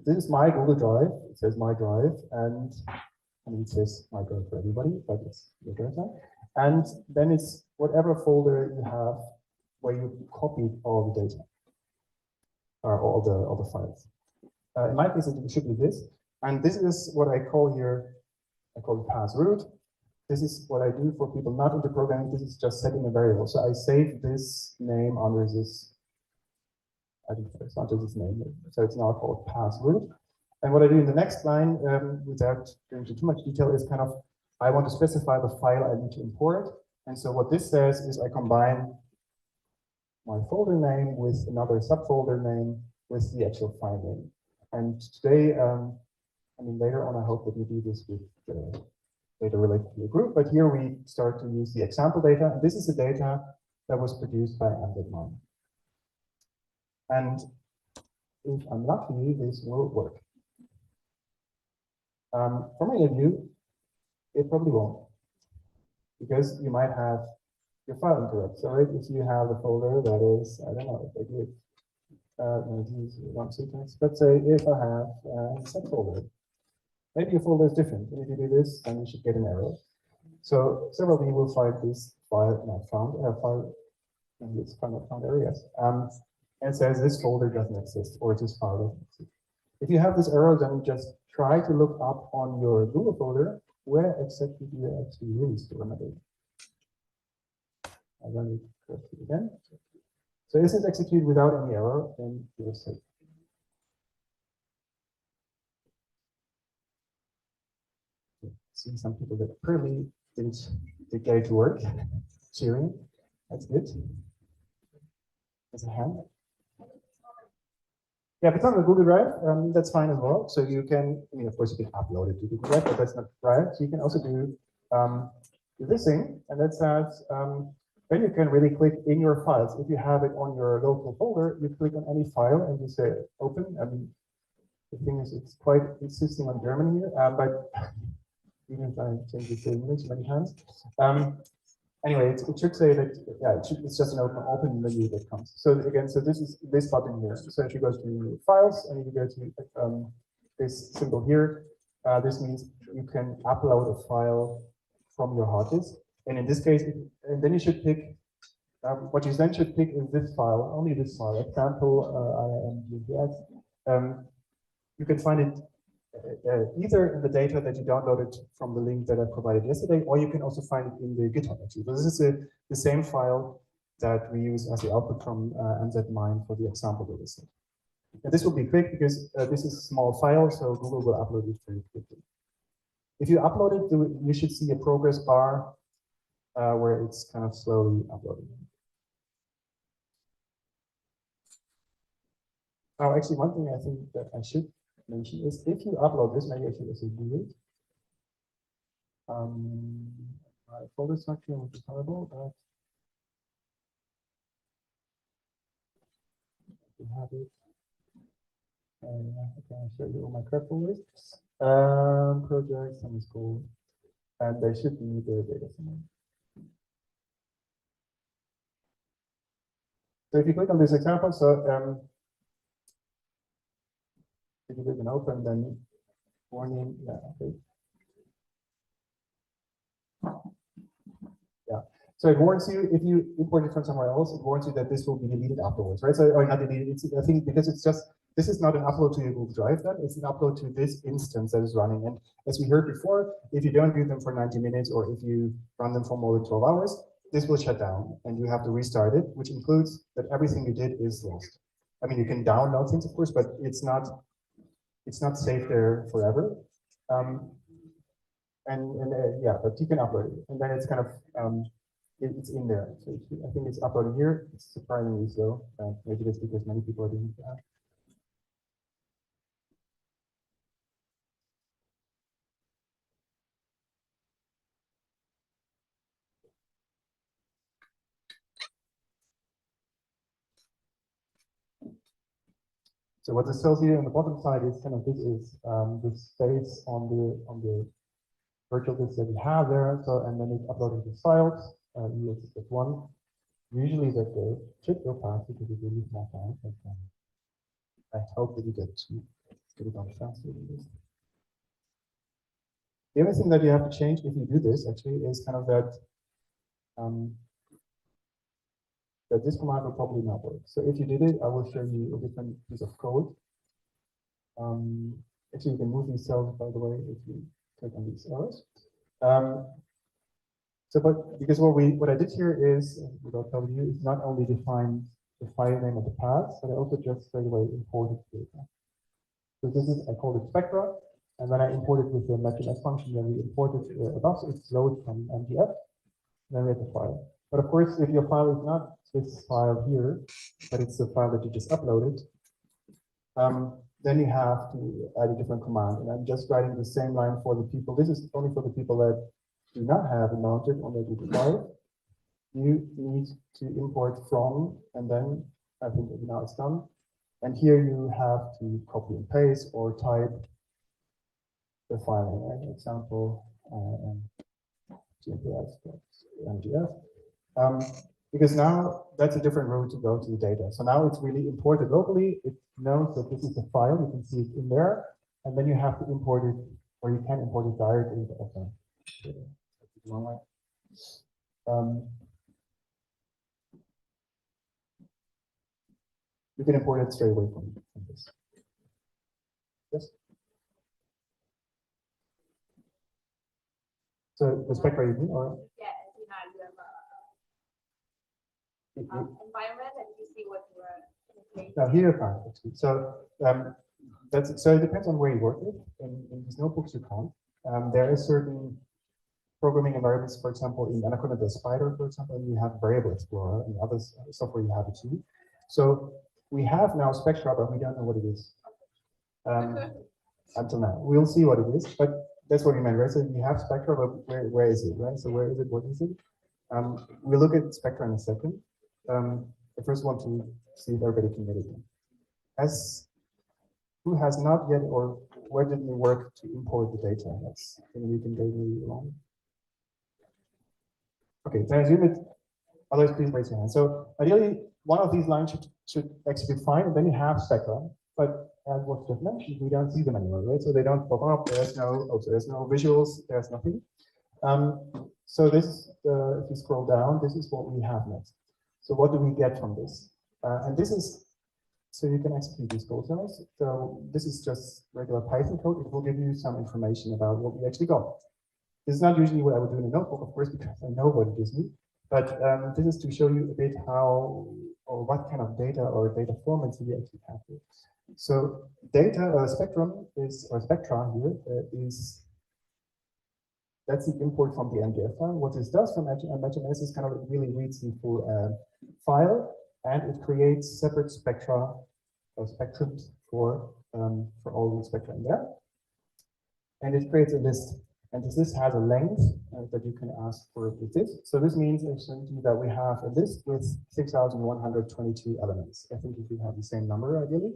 is my Google Drive. It says my drive, and I mean it says my drive for everybody, but it's your drive now. And then it's whatever folder you have where you copied all the data, or all the files. In my case, it should be this, and this is what I call here. I call it pass root. This is what I do for people not into programming. This is just setting a variable. So I save this name under this, I think it's under this name. So it's now called pass root. And what I do in the next line, without going into too much detail, is kind of, I want to specify the file I need to import. And so what this says is I combine my folder name with another subfolder name with the actual file name. And today, I mean, later on, I hope that we do this with data related to a group, but here we start to use the example data, and this is the data that was produced by Amdet9. And if I'm lucky, this will work. For many of you, it probably won't, because you might have your file incorrect. So right, if you have a folder that is, I don't know, if I do it, use one sequence. Let's say if I have a subfolder. Maybe your folder is different. And if you do this, then you should get an error. So several of you will find this file not found, maybe it's file not found error, yes. And it says this folder doesn't exist, or this file doesn't exist. If you have this error, then just try to look up on your Google folder where exactly do you actually really store my data. I run it correctly again. So is it executed without any error, then you're safe. See some people that apparently didn't get it to work. Cheering. That's good. There's a hand. Yeah, if it's on the Google Drive, that's fine as well. So you can, I mean, of course, you can upload it to Google Drive, but that's not right. So you can also do this thing, and that says, then you can really click in your files. If you have it on your local folder, you click on any file and you say open. I mean, the thing is, it's quite insisting on German here, but even if I change it to English many times. Anyway, it should say that, yeah, it's just an open menu that comes. So again, so this is this button here. So if you go to files and you go to this symbol here, this means you can upload a file from your hard disk. And in this case, and then you should pick, what you then should pick is this file, only this file, example IMGS. You can find it either in the data that you downloaded from the link that I provided yesterday, or you can also find it in the GitHub actually. So this is the same file that we use as the output from NZMine for the example dataset. And this will be quick because this is a small file, so Google will upload it very quickly. If you upload it, you should see a progress bar where it's kind of slowly uploading. Oh, actually, one thing I think that I should mention is if you upload this, maybe I should also do it. My folder structure which is horrible, but we have it. Okay, I'll show you all my crap folders. Projects, some is cool, and there should be the data somewhere. So if you click on this example, so if you click on open, then warning, yeah, okay. Yeah. So it warns you if you import it from somewhere else, it warns you that this will be deleted afterwards, right? So, or not deleted, it's, I think because it's just, this is not an upload to your Google Drive, then it's an upload to this instance that is running. And as we heard before, if you don't use them for 90 minutes or if you run them for more than 12 hours, this will shut down and you have to restart it, which includes that everything you did is lost. I mean, you can download things, of course, but it's not safe there forever. Yeah, but you can upload it, and then it's kind of it's in there. So I think it's uploaded here. It's surprisingly slow. Maybe that's because many people are doing that. So what this tells you on the bottom side is kind of this is the space on the virtual disk that you have there. So and then it's uploading the files. ES1. Usually that the should go fast because it's really small files. I hope that you get it on faster than this. The only thing that you have to change if you do this actually is kind of that that this command will probably not work. So if you did it, I will show you a different piece of code. Actually, you can move these cells, by the way, if you click on these arrows. But because what I did here is, without telling you, is not only define the file name of the path, but I also just straight away imported data. So this is, I called it Spectra, and then I imported with the matchms function, then we imported above, so it's loaded from MDF, then we have the file. But of course, if your file is not this file here, but it's the file that you just uploaded, then you have to add a different command. And I'm just writing the same line for the people. This is only for the people that do not have it mounted on their Google Drive. You need to import from, and then I think now it's done. And here you have to copy and paste or type the file name, right? Example, MGF. Because now that's a different route to go to the data. So now it's really imported locally. It knows that this is a file. You can see it in there. And then you have to import it, or you can import it directly into FM. You can import it straight away from this. Yes. So the Spectra you mean, or? Yeah, you have environment and you see what you are. Now here, fine. So so it depends on where you work with. In these notebooks, you can't. There is certain programming environments, for example, in Anaconda, the Spider, for example, and you have Variable Explorer, and other software you have it too. So we have now Spectra, but we don't know what it is until now. We'll see what it is, but that's what we meant, right? So you have Spectra, but where is it, right? So where is it? What is it? We'll look at Spectra in a second. I first want to see if everybody can get it in. Who has not yet, or where did we work to import the data? That's something we can go really long. Okay, then I assume it. Others, please raise your hand. So ideally, one of these lines should actually be fine, and then you have Spectra. But as was just mentioned, we don't see them anymore, right? So they don't pop up. There's no visuals. There's nothing. So this, if you scroll down, this is what we have next. So what do we get from this? And this is, so you can execute these code cells. So this is just regular Python code. It will give you some information about what we actually got. This is not usually what I would do in a notebook, of course, because I know what it gives me. But this is to show you a bit how or what kind of data or data formats we actually have here. So data spectrum is, or spectra here is, that's the import from the MDF file. What this does from matchms is kind of, it really reads the full file, and it creates separate spectra or spectrums for all the spectra in there. And it creates a list. And this list has a length that you can ask for with this. So this means essentially that we have a list with 6,122 elements. I think if you have the same number, ideally.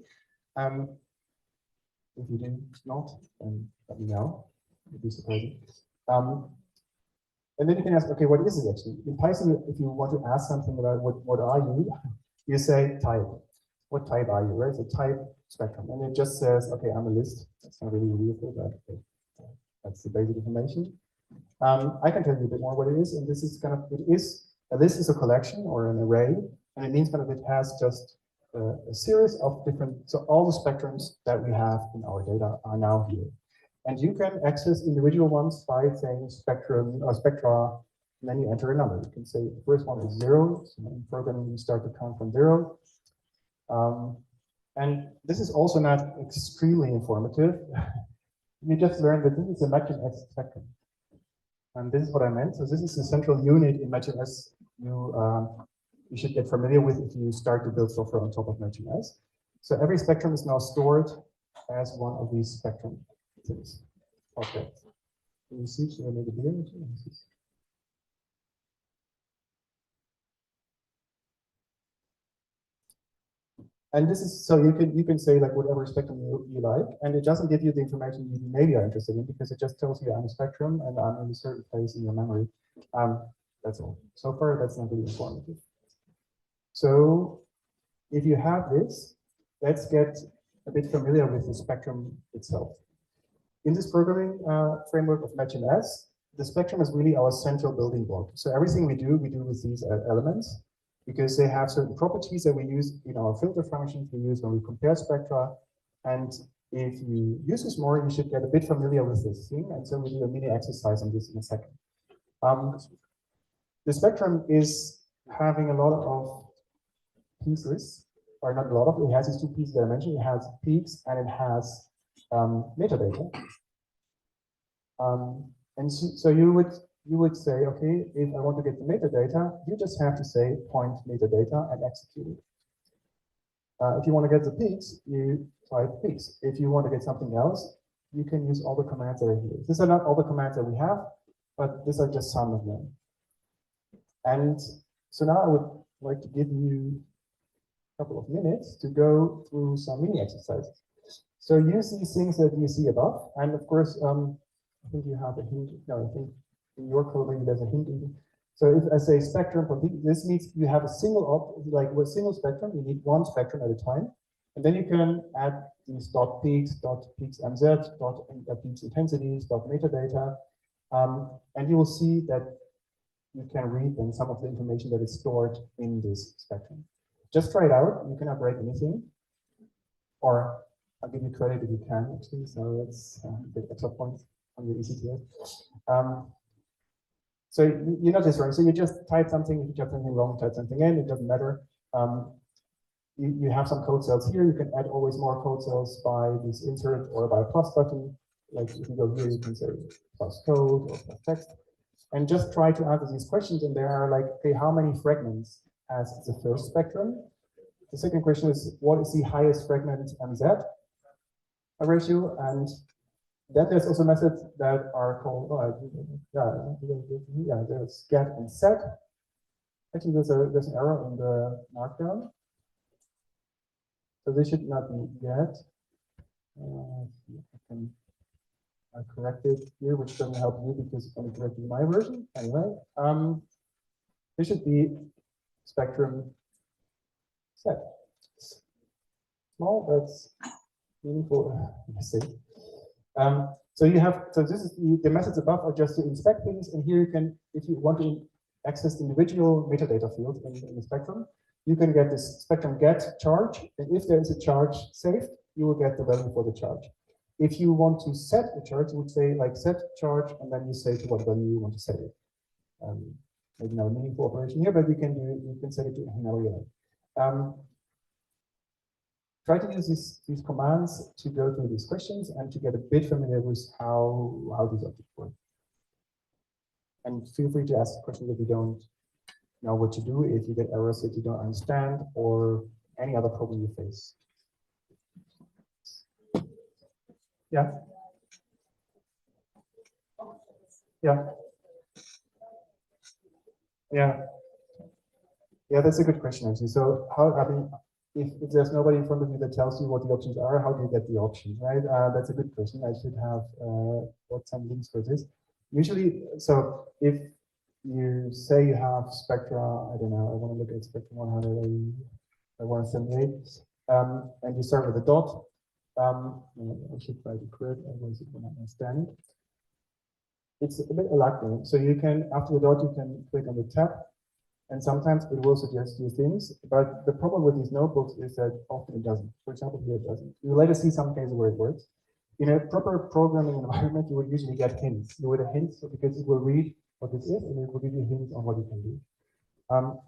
If you do not, then let me know. It'd be surprising. And then you can ask, okay, what is it actually? In Python, if you want to ask something about what are you, you say type. What type are you, right? So type spectrum. And it just says, okay, I'm a list. That's not really real, but okay. That's the basic information. I can tell you a bit more what it is, and this is kind of, a list is a collection or an array, and it means kind of it has just a series of different, so all the spectrums that we have in our data are now here. And you can access individual ones by saying spectrum or spectra, and then you enter a number. You can say the first one is 0, so in programming you start to count from 0. And this is also not extremely informative. You just learned that this is a matchms spectrum. And this is what I meant. So this is the central unit in matchms you should get familiar with if you start to build software on top of matchms. So every spectrum is now stored as one of these spectrum things. Okay. Can you see? Should I make it bigger? And this is, so you can say like whatever spectrum you like, and it doesn't give you the information you maybe are interested in, because it just tells you I'm a spectrum and I'm in a certain place in your memory. That's all. So far, that's not really informative. So if you have this, let's get a bit familiar with the spectrum itself. In this programming framework of matchms, the spectrum is really our central building block. So everything we do with these elements, because they have certain properties that we use in our filter functions, we use when we compare spectra. And if you use this more, you should get a bit familiar with this thing. And so we'll do a mini exercise on this in a second. The spectrum is having a lot of pieces, or not a lot of, it has these two pieces that I mentioned. It has peaks and it has metadata. And so you would say, okay, if I want to get the metadata, you just have to say point metadata and execute it. If you want to get the peaks, you type peaks. If you want to get something else, you can use all the commands that are here. These are not all the commands that we have, but these are just some of them. And so now I would like to give you a couple of minutes to go through some mini exercises. So use these things that you see above, and of course, I think you have a hint. No, I think in your coding there's a hint. So if I say spectrum, this means you have a single like with single spectrum, you need one spectrum at a time, and then you can add these dot peaks mz, dot peaks intensities, dot metadata, and you will see that you can read then some of the information that is stored in this spectrum. Just try it out. You cannot break anything, or I'll give you credit if you can actually. So that's the extra points on your ECTS. So you notice, right? So you just type something, if you type something wrong, type something in, it doesn't matter. You have some code cells here. You can add always more code cells by this insert or by plus button. Like if you go here, you can say plus code or plus text. And just try to answer these questions. And there are like, okay, how many fragments has the first spectrum? The second question is, what is the highest fragment MZ ratio? And then there's also methods that are called, there's get and set. Actually, there's an error in the markdown. So this should not be get. I correct it here, which doesn't help you because it's only correcting my version. Anyway, this should be spectrum set. Small, that's meaningful. So you have, so this is the methods above are just to inspect things, and here you can, if you want to access individual metadata fields in the spectrum, you can get this spectrum get charge, and if there is a charge saved, you will get the value for the charge. If you want to set a charge, you would say like set charge, and then you say to what value you want to set it. Maybe not a meaningful operation here, but you can set it to any value you like. Try to use these commands to go through these questions and to get a bit familiar with how these objects work. And feel free to ask questions if you don't know what to do, if you get errors that you don't understand, or any other problem you face. Yeah. Yeah. Yeah. Yeah, that's a good question, actually. So how, I mean, if there's nobody in front of you that tells you what the options are, how do you get the options, right? That's a good question. I should have got some links for this. Usually, so if you say you have spectra, I don't know, I want to look at spectrum 178, and you start with a dot. I should try to correct, otherwise it will not understand. It's a bit reluctant. So you can, after the dot, you can click on the tab. And sometimes it will suggest you things, but the problem with these notebooks is that often it doesn't. For example, here it doesn't. You later see some cases where it works. In a proper programming environment, you would usually get hints. You would have hints because it will read what this is, and it will give you hints on what you can do.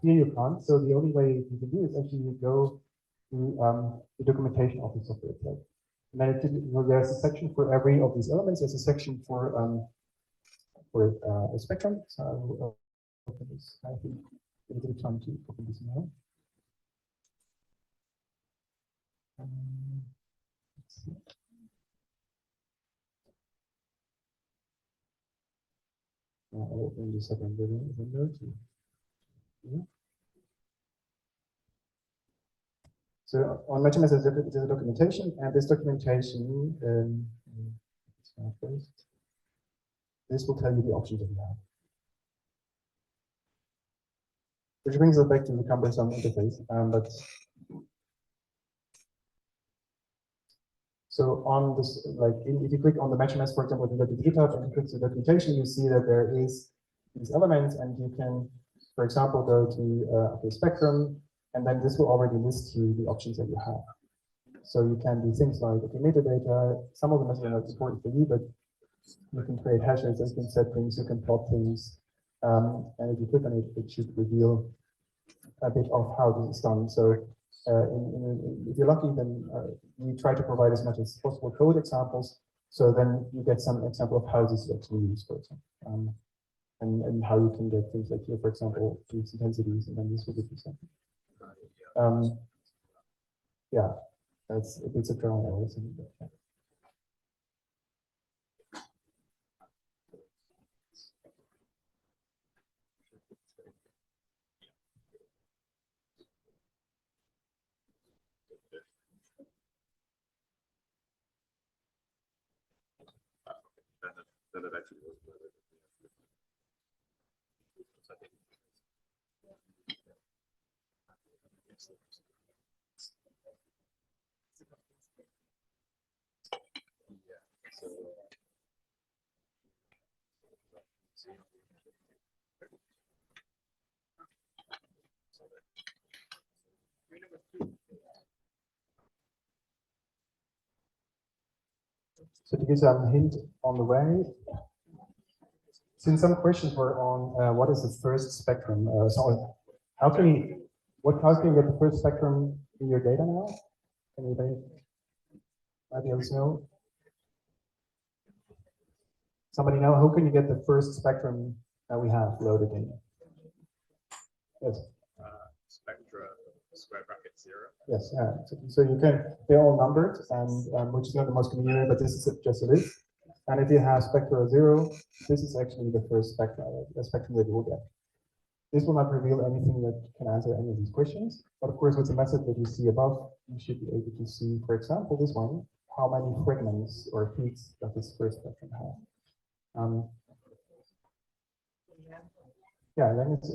Here you can't. So the only way you can do is actually you go to the documentation of the software itself. And then there's a section for every of these elements. There's a section for a spectrum. So I will open this. I think. A little time to open this now. Let's see. I'll open the second window too. Yeah. So on matchms there's a documentation, and this documentation this will tell you the options that you have. Which brings us back to the cumbersome interface, but so on this, like if you click on the matchms, for example, the GitHub and you click the documentation, you see that there is these elements, and you can, for example, go to the spectrum, and then this will already list you the options that you have. So you can do things like okay, metadata. Some of them are not important for you, but you can create hashes, you can set things, you can plot things, and if you click on it, it should reveal a bit of how this is done. So if you're lucky, then we try to provide as much as possible code examples. So then you get some example of how this is actually used, for example, and how you can get things like here, for example, these intensities, and then this will give you something. Yeah, it's a trial and error. Yeah. So to give some hint on the way, since some questions were on what is the first spectrum, so how can you get the first spectrum in your data now? Anybody else know? Somebody know how can you get the first spectrum that we have loaded in? Yes. Spectra square bracket 0. Yes, yeah. So you can, they're all numbered, and which is not the most convenient, but this is just a list. And if you have spectra 0, this is actually the first spectrum that you will get. This will not reveal anything that can answer any of these questions. But of course, with the method that you see above, you should be able to see, for example, this one, how many fragments or peaks does this first spectrum have? Yeah, then it's,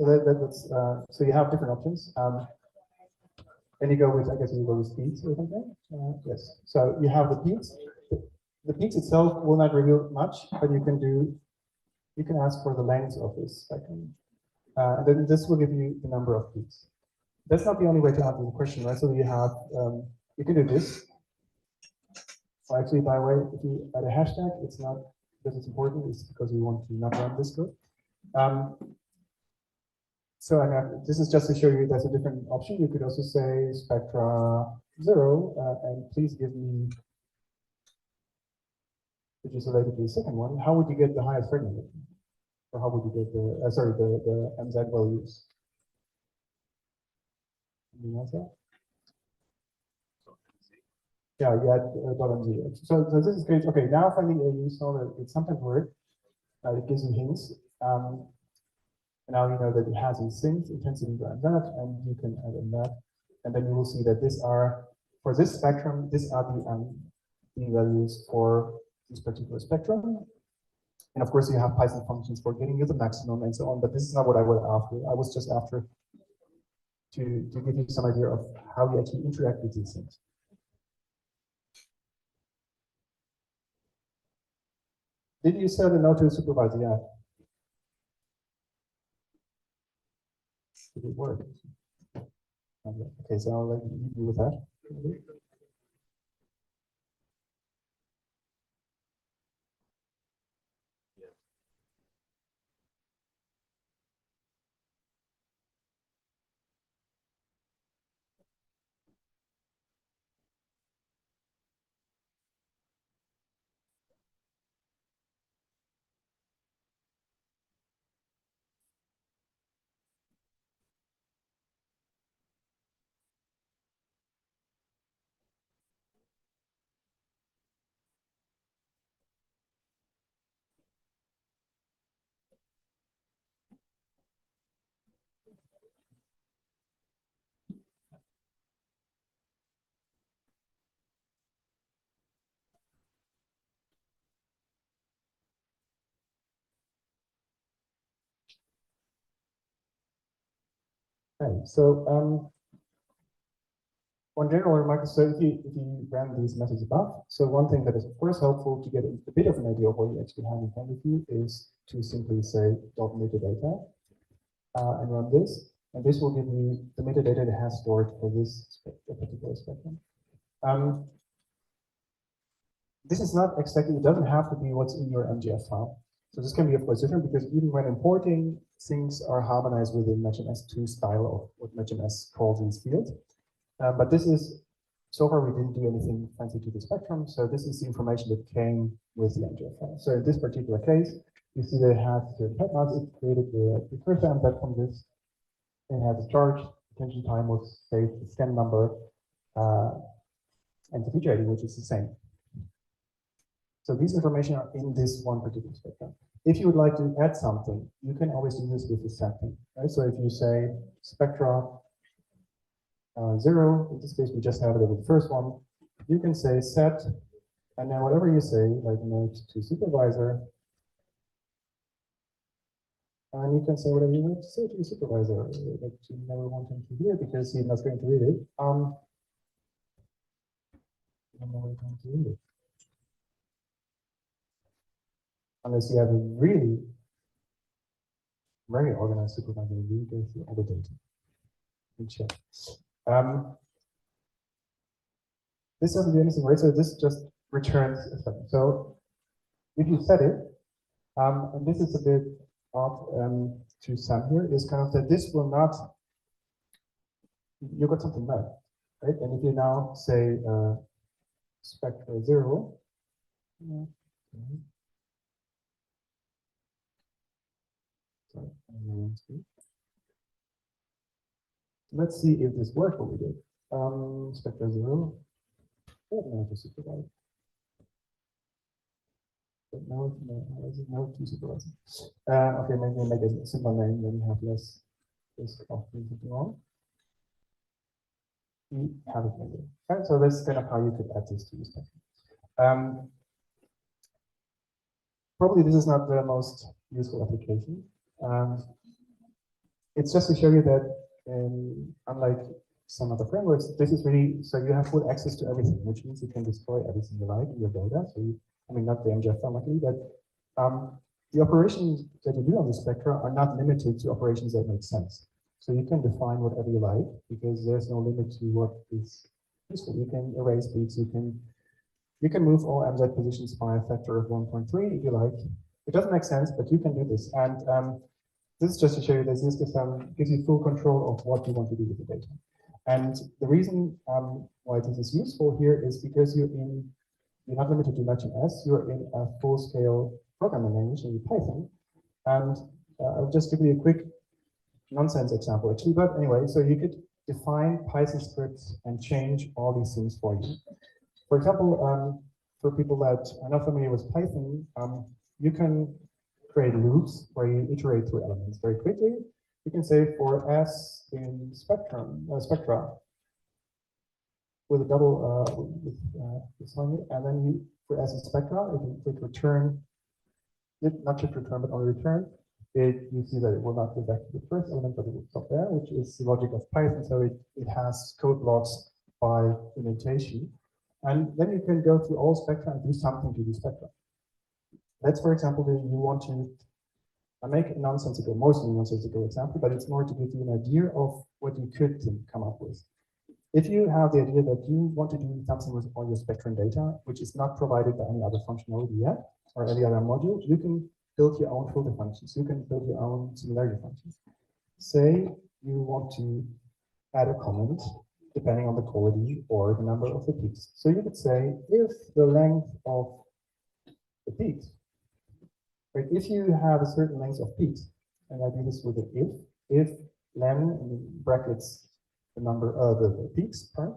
so you have different options. Then you go with, I guess you go with peaks or something. Yes. So you have the peaks. the peaks itself will not reveal much, but you can ask for the length of this spectrum. And then this will give you the number of peaks. That's not the only way to answer the question, right? So you have, you can do this. Or actually, by the way, if you add a hashtag, it's not because it's important, it's because we want to not run this code. So this is just to show you there's a different option. You could also say spectra 0, and please give me, which is related to the second one. How would you get the highest fragment? Or how would you get the, sorry, the MZ values? Anything else there? Yeah, you had .mz. So this is great. Okay, now finding you saw that it sometimes works. It gives you hints. And now you know that it has these things, intensity and that, and you can add in that. And then you will see that these are, for this spectrum, these are the values for this particular spectrum. And of course, you have Python functions for getting you the maximum and so on, but this is not what I was after. I was just after to give you some idea of how you actually interact with these things. Did you set a no to the supervisor? Yeah. Did it work? Okay, so I'll let you deal with that. Okay, so one general remark is, so if you ran these methods above, so one thing that is of course helpful to get a bit of an idea of what you actually have in front of you is to simply say .metadata and run this, and this will give you the metadata that has stored for this particular spectrum. This is not exactly, it doesn't have to be what's in your MGF file. So this can be of course different because even when importing, things are harmonized within matchms2 style of what matchms calls these fields. But this is, so far we didn't do anything fancy to the spectrum, so this is the information that came with the MGF file. So in this particular case, you see that it has certain head nodes. It created the precursor embed from this. It has a charge, attention time was saved, the scan number, and the feature ID, which is the same. So these information are in this one particular spectrum. If you would like to add something, you can always do this with the setting, right? So if you say spectra 0, in this case we just have it with the first one, you can say set, and then whatever you say, like note to supervisor, and you can say whatever you want to say to the supervisor, that you never want him to hear because he's not going to read it. You're never going to read it. Unless you have a really very organized supervisor, you go through all the data and check. This doesn't do anything, right? So this just returns a second. So if you set it, and this is a bit odd to sum here, is kind of that this will not, you got something back, right? And if you now say spectra 0, let's see if this worked what we did. Spectra 0. Oh, no, supervisor. But now to supervisor. Okay, maybe make a simple name, then we have less risk of doing something wrong. We have it later. Right, so that's kind of how you could add this to this spectrum. Probably this is not the most useful application. It's just to show you that unlike some other frameworks, this is really, so you have full access to everything, which means you can destroy everything you like in your data. So I mean, not the MGF luckily, but the operations that you do on the spectra are not limited to operations that make sense. So you can define whatever you like because there's no limit to what is useful. You can erase peaks, you can move all MZ positions by a factor of 1.3 if you like. It doesn't make sense, but you can do this. And this is just to show you that this gives you full control of what you want to do with the data. And the reason why this is useful here is because you're not limited to matchms, you're in a full-scale programming language in Python. And I'll just give you a quick nonsense example actually, but anyway, so you could define Python scripts and change all these things for you. For example, for people that are not familiar with Python, you can create loops where you iterate through elements very quickly. You can say for S in spectra with a double this one here, and then for S in spectra, if you click return, not just return, but only return, you see that it will not go back to the first element, but it will stop there, which is the logic of Python. So it has code blocks by indentation. And then you can go through all spectra and do something to the spectra. Let's, for example, you want to make a nonsensical, mostly nonsensical example, but it's more to give you an idea of what you could come up with. If you have the idea that you want to do something with all your spectrum data, which is not provided by any other functionality yet, or any other module, you can build your own filter functions. You can build your own similarity functions. Say you want to add a comment depending on the quality or the number of the peaks. So you could say if the length of the peaks, right? If you have a certain length of peaks, and I do this with an if len in brackets the number of the peaks part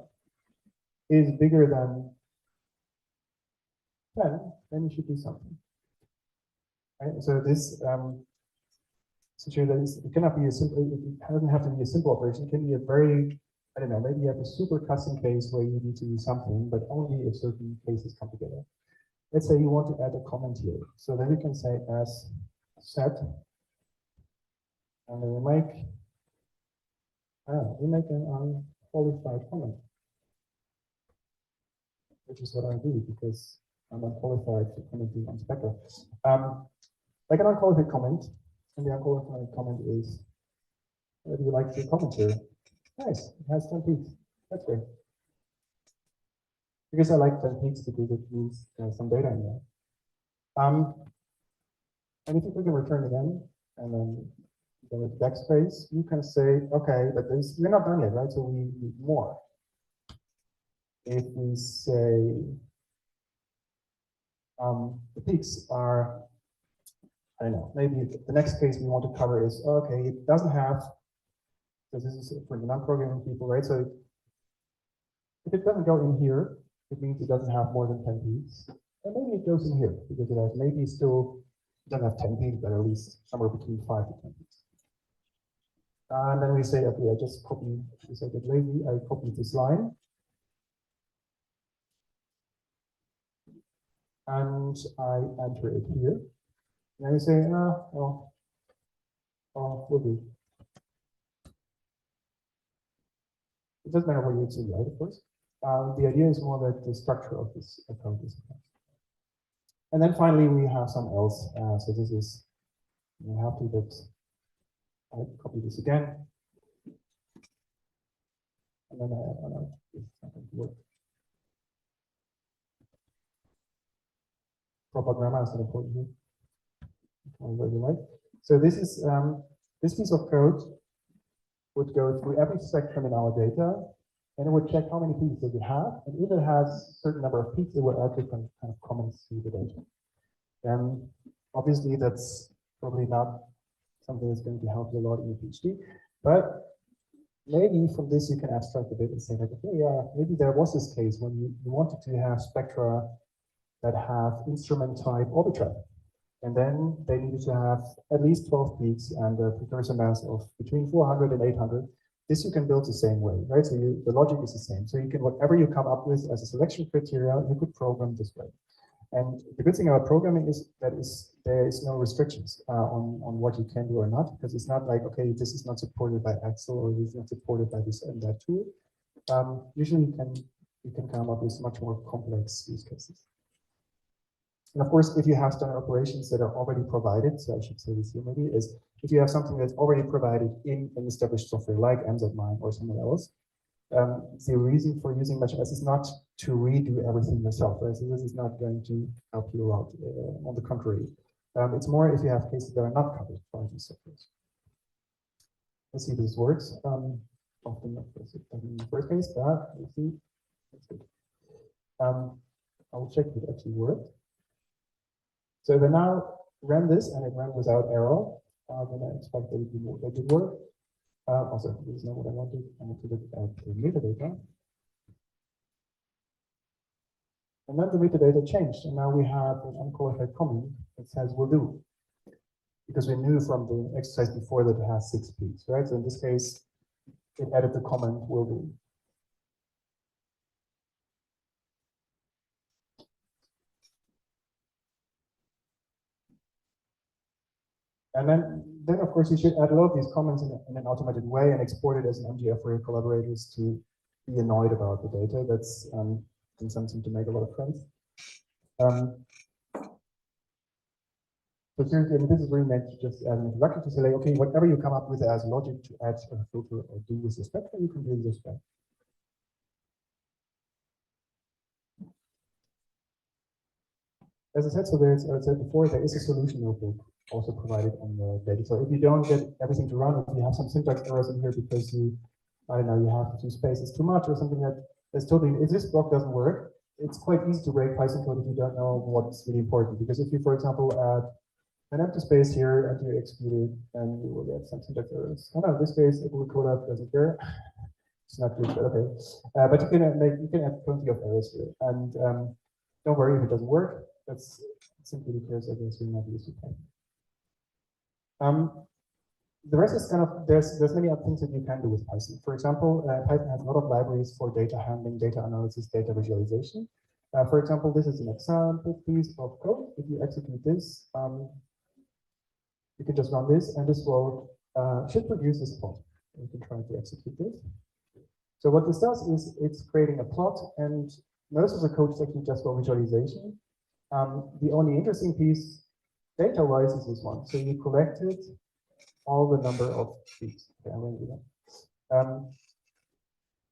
is bigger than 10, then you should do something. Right? So this situation it cannot be a simple. It doesn't have to be a simple operation. It can be a very, I don't know, maybe you have a super custom case where you need to do something, but only if certain cases come together. Let's say you want to add a comment here. So then you can say as set, and then we make an unqualified comment, which is what I do because I'm unqualified for commenting on spectra. Like an unqualified comment, and the unqualified comment is, do you like your comment here? Nice, it has 10 peaks. That's great. Because I like 10 peaks because it means some data in there. And if you click on return again, and then go with backspace, you can say, okay, but we're not done yet, right? So we need more. If we say the peaks are, I don't know, maybe the next case we want to cover is, okay, it doesn't have, so this is for the non-programming people, right? So if it doesn't go in here, it means it doesn't have more than 10 peaks. And maybe it goes in here because it has maybe still doesn't have 10 peaks, but at least somewhere between 5 to 10 peaks. And then we say, okay, I just copy, because I get lazy, I copy this line. And I enter it here. And then we say, we'll do. It doesn't matter what you see, right, of course. The idea is more that the structure of this account is. And then finally, we have some else. So this is, we have to that. I copy this again. And then it's not going to work. Proper grammar is not important here. Right. So this is this piece of code would go through every spectrum in our data, and it would check how many peaks does it have, and if it has a certain number of peaks, it will add different kind of comments to the data. And obviously, that's probably not something that's going to help you a lot in your PhD, but maybe from this you can abstract a bit and say like, okay, yeah, maybe there was this case when you wanted to have spectra that have instrument type orbitron. And then they needed to have at least 12 peaks and a precursor mass of between 400 and 800. This you can build the same way, right? So the logic is the same. So you can, whatever you come up with as a selection criteria, you could program this way. And the good thing about programming is that there is no restrictions on what you can do or not, because it's not like, okay, this is not supported by Excel or this is not supported by this and that tool. Usually you can come up with much more complex use cases. And of course, if you have standard operations that are already provided, so I should say this here maybe, is if you have something that's already provided in an established software like MZMine or someone else, the reason for using matchms is not to redo everything yourself, right? So this is not going to help you out. On the contrary, it's more if you have cases that are not covered by these softwares. Let's see if this works. Often not in the first case, but let's see. That's good. I will check if it actually worked. So if I now ran this and it ran without error, then I expect that it did work. Also, this is not what I wanted. I want to look at the metadata. And then the metadata changed, and now we have an unqualified comment that says will do. Because we knew from the exercise before that it has 6 peaks, right? So in this case, it added the comment will do. And then of course, you should add a lot of these comments in an automated way and export it as an MGF for your collaborators to be annoyed about the data. That's something to make a lot of sense. So seriously, this is really meant to just as an introduction to say, like, okay, whatever you come up with as logic to add a filter or do with the spectra, you can do with the spectra. As I said, as I said before, there is a solution notebook also provided on the data. So if you don't get everything to run, if you have some syntax errors in here because you, I don't know, you have 2 spaces too much or something that's totally, if this block doesn't work, it's quite easy to break Python code if you don't know what's really important. Because if you, for example, add an empty space here and you execute it, and you will get some syntax errors. Oh no, in this case, it will code up doesn't care. It's not good, but okay. But you can add plenty of errors here, and don't worry if it doesn't work. That's simply because I guess we're not used to Python. The rest is kind of there's many other things that you can do with Python. For example, Python has a lot of libraries for data handling, data analysis, data visualization. For example, this is an example piece of code. If you execute this, you can just run this, and this will should produce this plot. You can try to execute this. So what this does is it's creating a plot, and most of the code is actually just for visualization. The only interesting piece data-wise is this one. So you collected all the number of trees. Okay, I'm going to do that.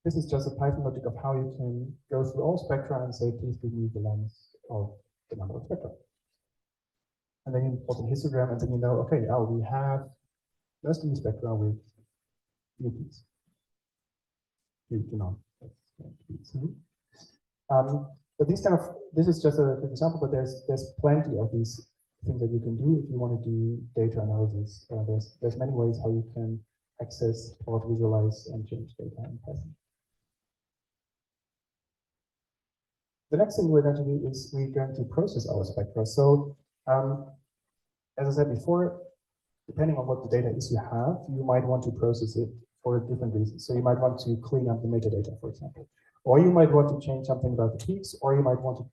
This is just a Python logic of how you can go through all spectra and say, please give me the length of the number of spectra. And then you plot a histogram, and then you know, okay, oh, we have most of the spectra with UPs. But these kind of, this is just a good example, but there's plenty of these things that you can do if you want to do data analysis. There's many ways how you can access, plot, visualize, and change data in Python. The next thing we're going to do is we're going to process our spectra. So as I said before, depending on what the data is you have, you might want to process it for different reasons. So you might want to clean up the metadata, for example. Or you might want to change something about the peaks, or you might want to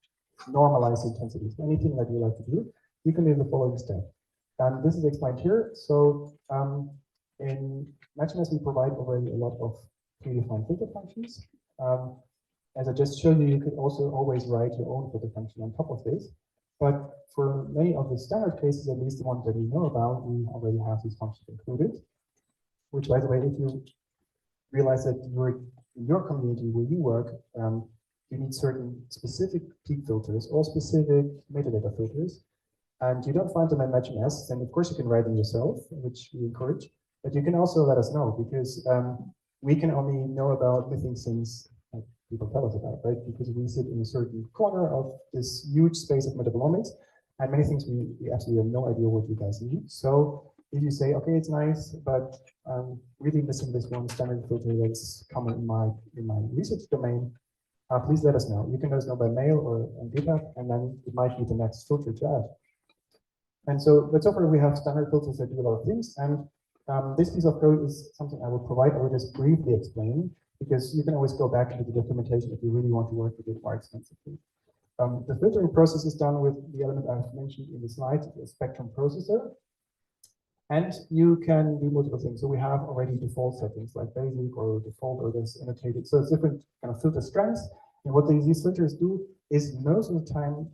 normalize the intensities. Anything that you like to do, you can do the following step. And this is explained here. So in matchms, we provide already a lot of predefined filter functions. As I just showed you, you could also always write your own filter function on top of this. But for many of the standard cases, at least the ones that we know about, we already have these functions included. Which, by the way, if you realize that you're in your community where you work, you need certain specific peak filters or specific metadata filters, and you don't find them in matchms, then of course you can write them yourself, which we encourage. But you can also let us know, because we can only know about missing things that people tell us about, right? Because we sit in a certain corner of this huge space of metabolomics, and many things we absolutely have no idea what you guys need. So if you say, okay, it's nice, but I'm really missing this one standard filter that's common in my research domain, please let us know. You can let us know by mail or on GitHub, and then it might be the next filter to add. And so, but so far we have standard filters that do a lot of things, and this piece of code is something I will provide. I will just briefly explain, because you can always go back into the documentation if you really want to work with it more extensively. The filtering process is done with the element I've mentioned in the slide, the spectrum processor. And you can do multiple things. So we have already default settings like basic or default or this annotated. So it's different kind of filter strengths. And what these filters do is most of the time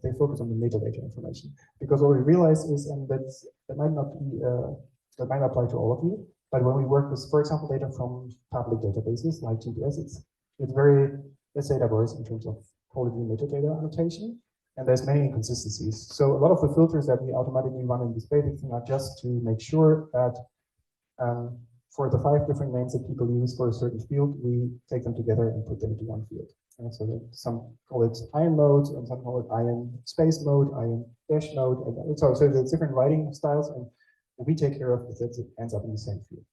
they focus on the metadata information, because what we realize is, and that might not be that might not apply to all of you, but when we work with, for example, data from public databases like GPS, it's very, let's say, diverse in terms of quality metadata annotation, and there's many inconsistencies. So a lot of the filters that we automatically run in this basic thing are just to make sure that for the 5 different names that people use for a certain field, we take them together and put them into one field. And so that some call it iron mode, and some call it iron space mode, iron dash mode, and so there's different writing styles, and we take care of it ends up in the same field.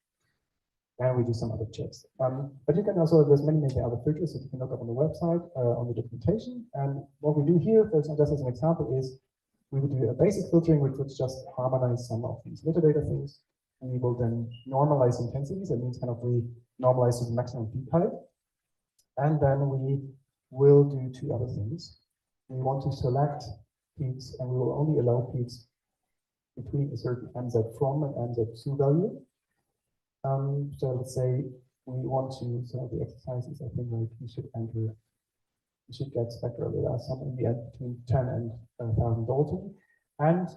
And we do some other checks. But you can also, there's many other filters that you can look up on the website, on the documentation. And what we do here, for example, just as an example, is we would do a basic filtering, which would just harmonize some of these metadata things. We will then normalize intensities. That means kind of we normalize to the maximum peak height. And then we will do 2 other things. We want to select peaks, and we will only allow peaks between a certain NZ from and NZ to value. So let's say we want to, so the exercises, I think like you should enter, you should get spectral data, something in the end between 10 and 1000 Dalton. And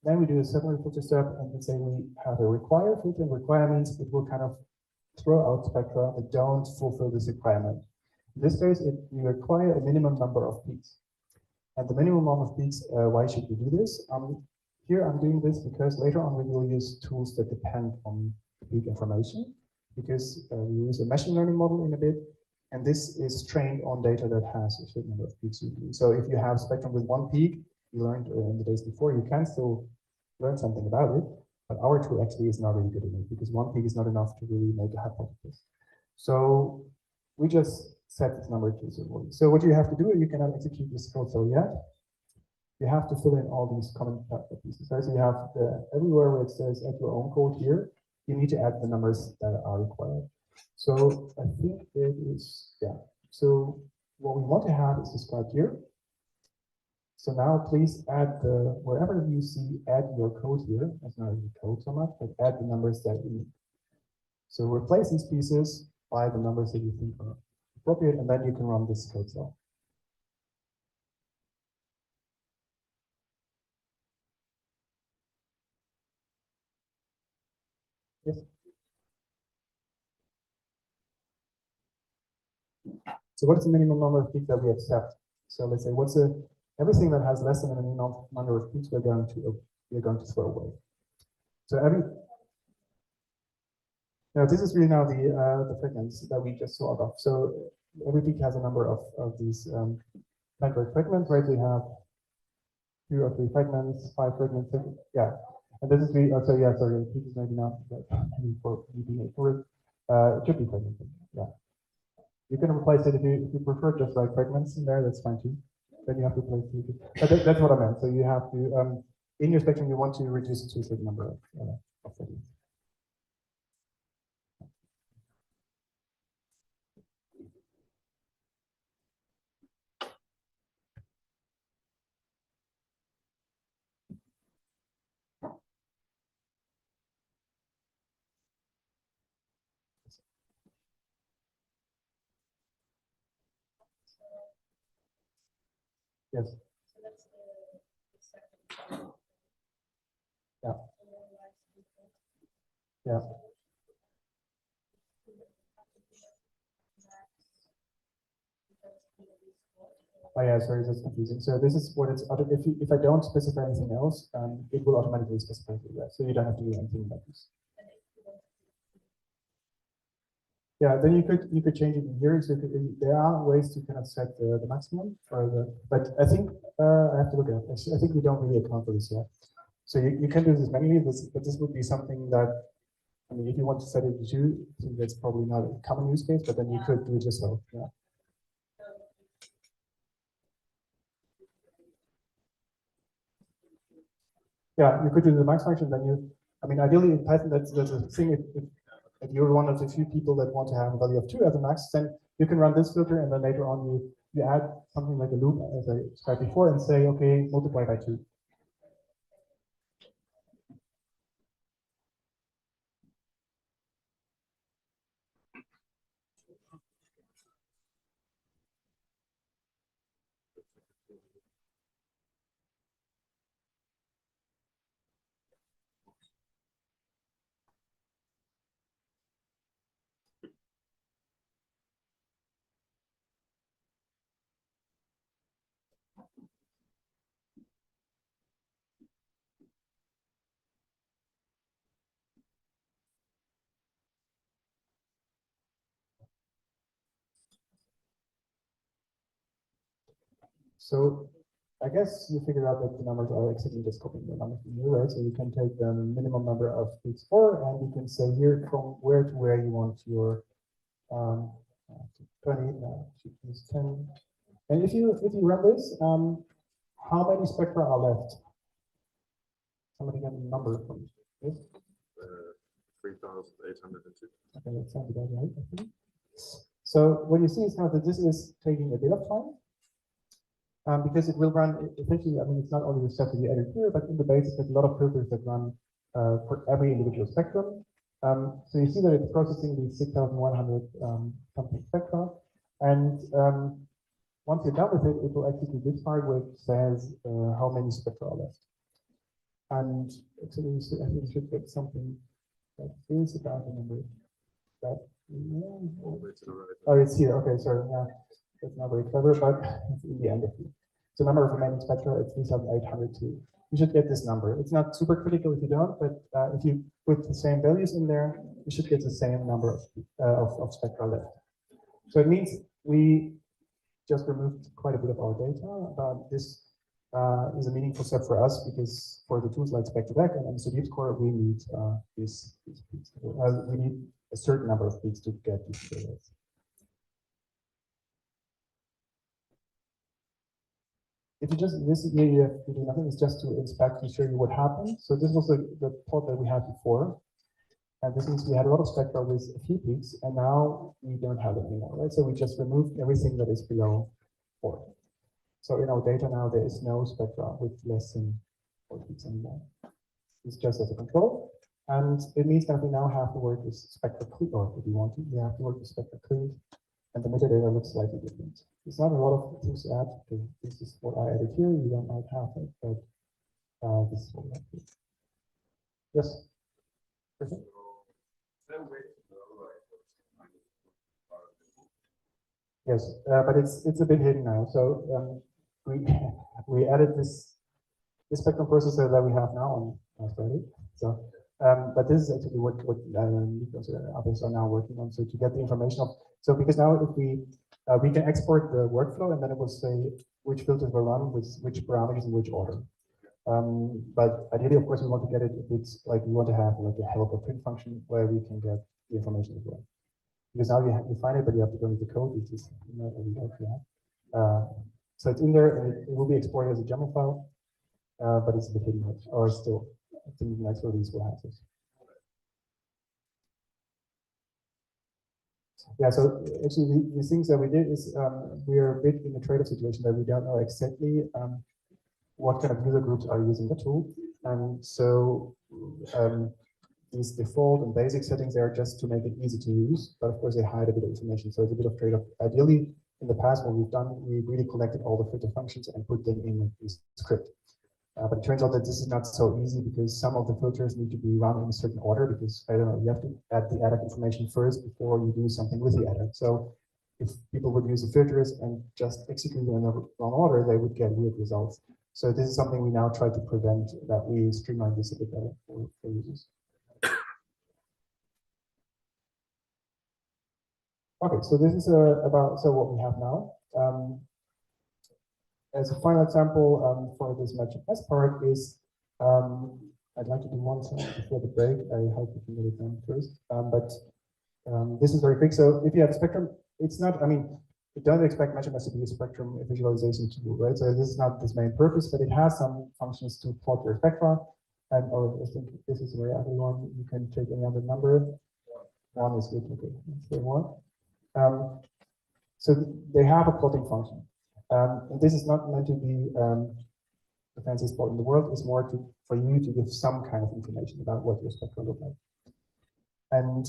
then we do a similar filter step, and let's say we have a require filter, and require means it will kind of throw out spectra that don't fulfill this requirement. In this case, we require a minimum number of peaks. And the minimum number of peaks, why should we do this? Here I'm doing this because later on we will use tools that depend on the peak information, because we use a machine learning model in a bit, and this is trained on data that has a certain number of peaks usually. So if you have spectrum with 1 peak, you learned in the days before, you can still learn something about it, but our tool actually is not really good enough, because 1 peak is not enough to really make a hypothesis. So we just set this number to 0. So what you have to do, you cannot execute this code so yet. You have to fill in all these common pieces. So you have everywhere where it says add your own code here, you need to add the numbers that are required. So I think it is, yeah. So what we want to have is described here. So now please add wherever you see add your code here, that's not really code so much, but add the numbers that you need. So replace these pieces by the numbers that you think are appropriate, and then you can run this code cell. Yes. So what is the minimum number of peaks that we accept? So let's say everything that has less than a minimum number of peaks we're going to throw away. So now this is really now the fragments that we just saw of. So every peak has a number of these network fragments, right? We have 2 or 3 fragments, 5 fragments, 6, yeah. And this is really, so yeah, sorry, peak is maybe not for being accurate. It should be fragmented, yeah. You can replace it if you prefer just write fragments in there, that's fine too. Then you have to replace it. But that's what I meant. So you have to, in your spectrum, you want to reduce it to a certain number of fragments. Yes. Yeah. Yeah. Oh yeah, sorry, that's confusing. So this is what it's, if I don't specify anything else, it will automatically specify that. So you don't have to do anything about this. Yeah, then you could change it in here. So there are ways to kind of set the maximum for but I think I have to look at it. I think we don't really account for this yet. So you can do this manually, but this would be something that, I mean, if you want to set it to 2, I think that's probably not a common use case, but then you could do it yourself. Yeah. Yeah, you could do the max function. Then I mean, ideally in Python, that's a thing. If you're one of the few people that want to have a value of 2 as a max, then you can run this filter, and then later on you add something like a loop, as I described before, and say, okay, multiply by 2. So I guess you figured out that the numbers are exactly just copying the numbers from you, right? So you can take the minimum number of peaks 4, and you can say here from where to where you want your 20, use 10. And if you run this, how many spectra are left? Somebody got a number from this? 3,802. Okay, that sounds about right, I think. So what you see is now that this is taking a bit of time. Because it will run, essentially, I mean, it's not only the stuff that you edit here, but in the base, there's a lot of filters that run for every individual spectrum. So you see that it's processing these 6,100 something spectra. And once you're done with it, it will execute this part which says how many spectra are left. And actually, I think we should get something that is about the number. That, oh, it's here. Okay, sorry. Yeah, that's not very clever, but it's in the end of it. So number of remaining spectra is 3,802. You should get this number. It's not super critical if you don't, but if you put the same values in there, you should get the same number of spectra left. So it means we just removed quite a bit of our data. This is a meaningful step for us because for the tools like SpectraDeck and MSO Core, we need these peaks. We need a certain number of peaks to get these data. If you just, this is maybe you have to do nothing, it's just to inspect and show you what happened. So this was the plot that we had before. And this means we had a lot of spectra with a few peaks, and now we don't have it anymore, right? So we just removed everything that is below 4. So in our data now, there is no spectra with less than 4 peaks anymore. It's just as a control. And it means that we now have to work with spectra clean, or if you want to, we have to work with spectra clean, and the metadata looks slightly different. It's not a lot of things to add, because this is what I added here. You don't might have it, but this is what I did. Yes. Perfect. Yes, but it's a bit hidden now. So we added this spectrum processor that we have now on Friday. So, but this is actually what others are now working on. So to get the information of, so because now if we can export the workflow, and then it will say which filters were run with which parameters in which order. But ideally, of course, we want to get it if it's like we want to have like a help or print function where we can get the information as well. Because now you find it, but you have to go into the code, which is not what we actually have. So it's in there, and it will be exported as a YAML file, but it's a bit hidden, or still, I think the next release will have this. Yeah, so actually the things that we did is we are a bit in a trade-off situation that we don't know exactly what kind of user groups are using the tool. And so these default and basic settings there just to make it easy to use, but of course they hide a bit of information. So it's a bit of trade-off. Ideally, in the past, what we've done, we really collected all the filter functions and put them in the script. But it turns out that this is not so easy because some of the filters need to be run in a certain order because, I don't know, you have to add the adduct information first before you do something with the adduct. So if people would use the filters and just execute them in the wrong order, they would get weird results. So this is something we now try to prevent, that we streamline this a bit better for users. Okay, so this is about what we have now. As a final example for this matchms part is, I'd like to do one thing before the break. I hope we can get it done first. This is very quick. So if you have spectrum, it's not, I mean, it doesn't expect matchms to be a spectrum visualization tool, right? So this is not its main purpose, but it has some functions to plot your spectra. And I think this is where everyone, you can take any other number. 1 is good, okay, let's say 1. So they have a plotting function. And this is not meant to be the fanciest plot in the world. It's more for you to give some kind of information about what your spectra look like. And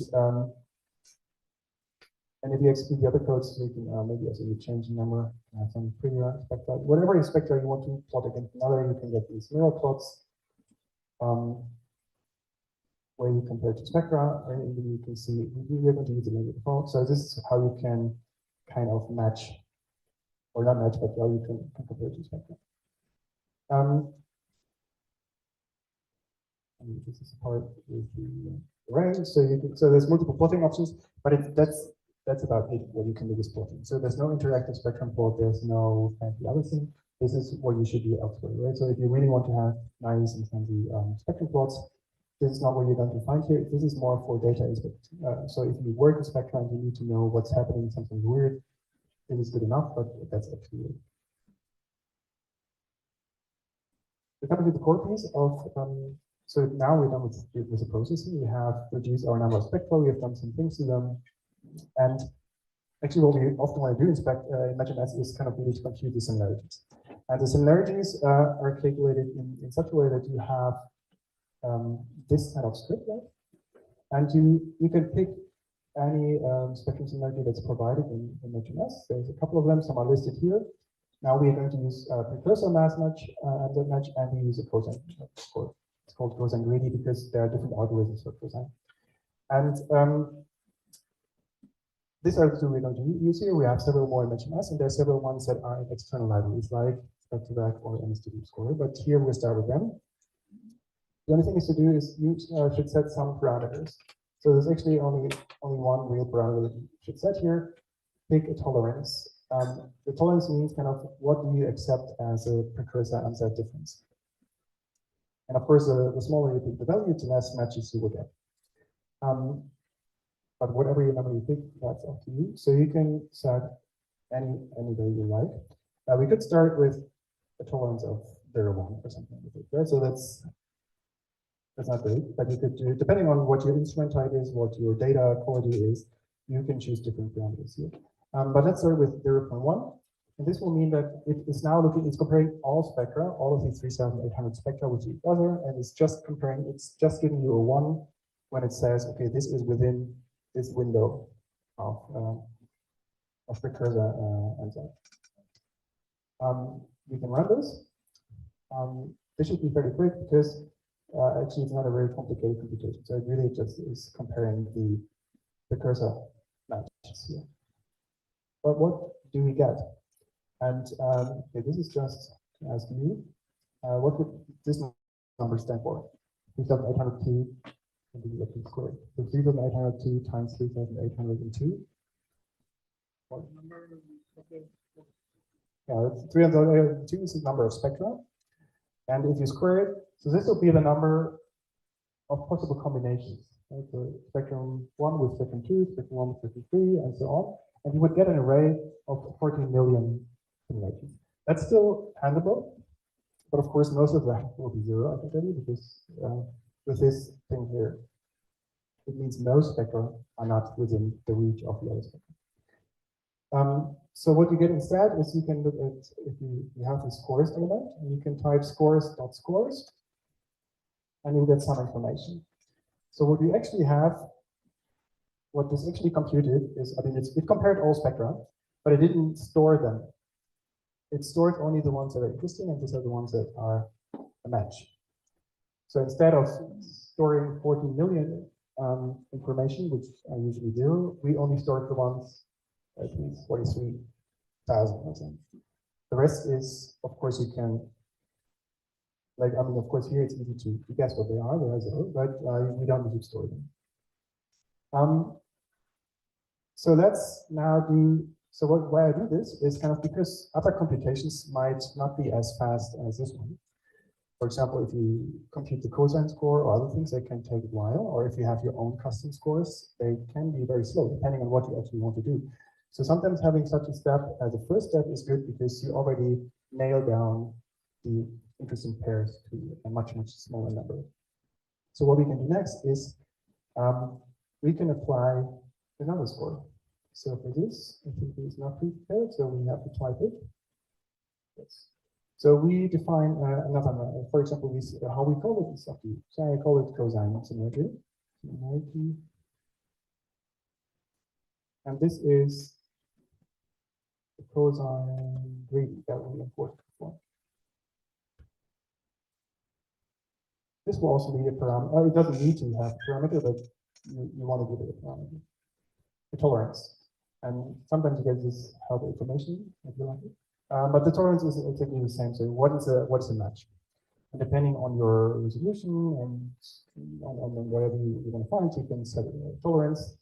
if you execute the other codes, you can maybe also you change the number, some prettier spectra. Whatever your spectra you want to plot against another, you can get these mirror plots where you compare to spectra, and you can see you're going to use the linear default. So this is how you can kind of match, or not match, but how you can compare to spectra. And this is part with the array. So there's multiple plotting options, but that's about it. What you can do with plotting. So there's no interactive spectrum plot. There's no fancy other thing. this is what you should do elsewhere, right? So if you really want to have nice and fancy spectrum plots, this is not what you're going to find here. This is more for data inspect. So if you work in spectra and you need to know what's happening, something weird, it is good enough, but that's actually it. We're coming to the core piece of, so now we're done with the processing. We have reduced our number of spectra, we have done some things to them. And actually what we often want to do in matchms is kind of really to compute the similarities. And the similarities are calculated in such a way that you have this kind of script, right? And you can pick any spectrum similarity that's provided in matchms. There's a couple of them, some are listed here. Now we are going to use precursor mass match and we use a cosine score. It's called cosine greedy because there are different algorithms for cosine. And these are the two we're going to use here. We have several more in matchms, and there are several ones that are in external libraries like Spectrovac or MSTD score. But here we'll start with them. The only thing is to do is you should set some parameters. So there's actually only one real parameter that you should set here. Pick a tolerance. The tolerance means kind of what do you accept as a precursor answer difference. And of course, the smaller you pick the value, the less matches you will get. But whatever number you pick, that's up to you. So you can set any value you like. We could start with a tolerance of 0.1 or something like that. Right? So that's not great, but you could do, depending on what your instrument type is, what your data quality is, you can choose different parameters here. But let's start with 0.1. And this will mean that it is now it's comparing all spectra, all of these 3,800 spectra with each other, and it's just comparing, it's just giving you a 1 when it says, okay, this is within this window of precursor enzyme. We can run this. This should be very quick because actually it's not a very complicated computation. So it really just is comparing the precursor matches here. But what do we get? And okay, this is just to ask you, what would this number stand for? 3,802 and the squared. So 3,802 times 3,802. What number? Yeah, 3,802 is the number of spectra. And if you square it, so this will be the number of possible combinations. Right? So spectrum 1 with spectrum 2, spectrum 1 with spectrum 3, and so on. And you would get an array of 14 million simulations. That's still handleable, but of course most of that will be 0, I can tell you, because with this thing here, it means most spectra are not within the reach of the other spectrum. So what you get instead is you can look at, if you have this scores element, and you can type scores.scores, and you'll get some information. So what we actually have, what this actually computed is, I mean, it compared all spectra, but it didn't store them. It stored only the ones that are interesting, and these are the ones that are a match. So instead of storing 14 million information, which are usually 0, we only stored the ones, I think, 43,000 or something. The rest is, of course, you can, like, I mean, of course, here it's easy to guess what they are. They are 0, but we don't need to store them. So let's now do, so why I do this is kind of because other computations might not be as fast as this one. For example, if you compute the cosine score or other things, they can take a while. Or if you have your own custom scores, they can be very slow, depending on what you actually want to do. So sometimes having such a step as a first step is good because you already nail down the interesting pairs to a much, much smaller number. So what we can do next is we can apply another score. So for this, I think it's not prepared, so we have to type it. Yes. So we define another, for example, how we call it is up to you. So I call it cosine similarity. And this is the cosine greedy that we imported before. This will also be a parameter. It doesn't need to have a parameter, but you want to give it a parameter. The tolerance. And sometimes you get this help information if you like it. But the tolerance is exactly the same. So what is a match? And depending on your resolution and on whatever you want to find, you can set a tolerance.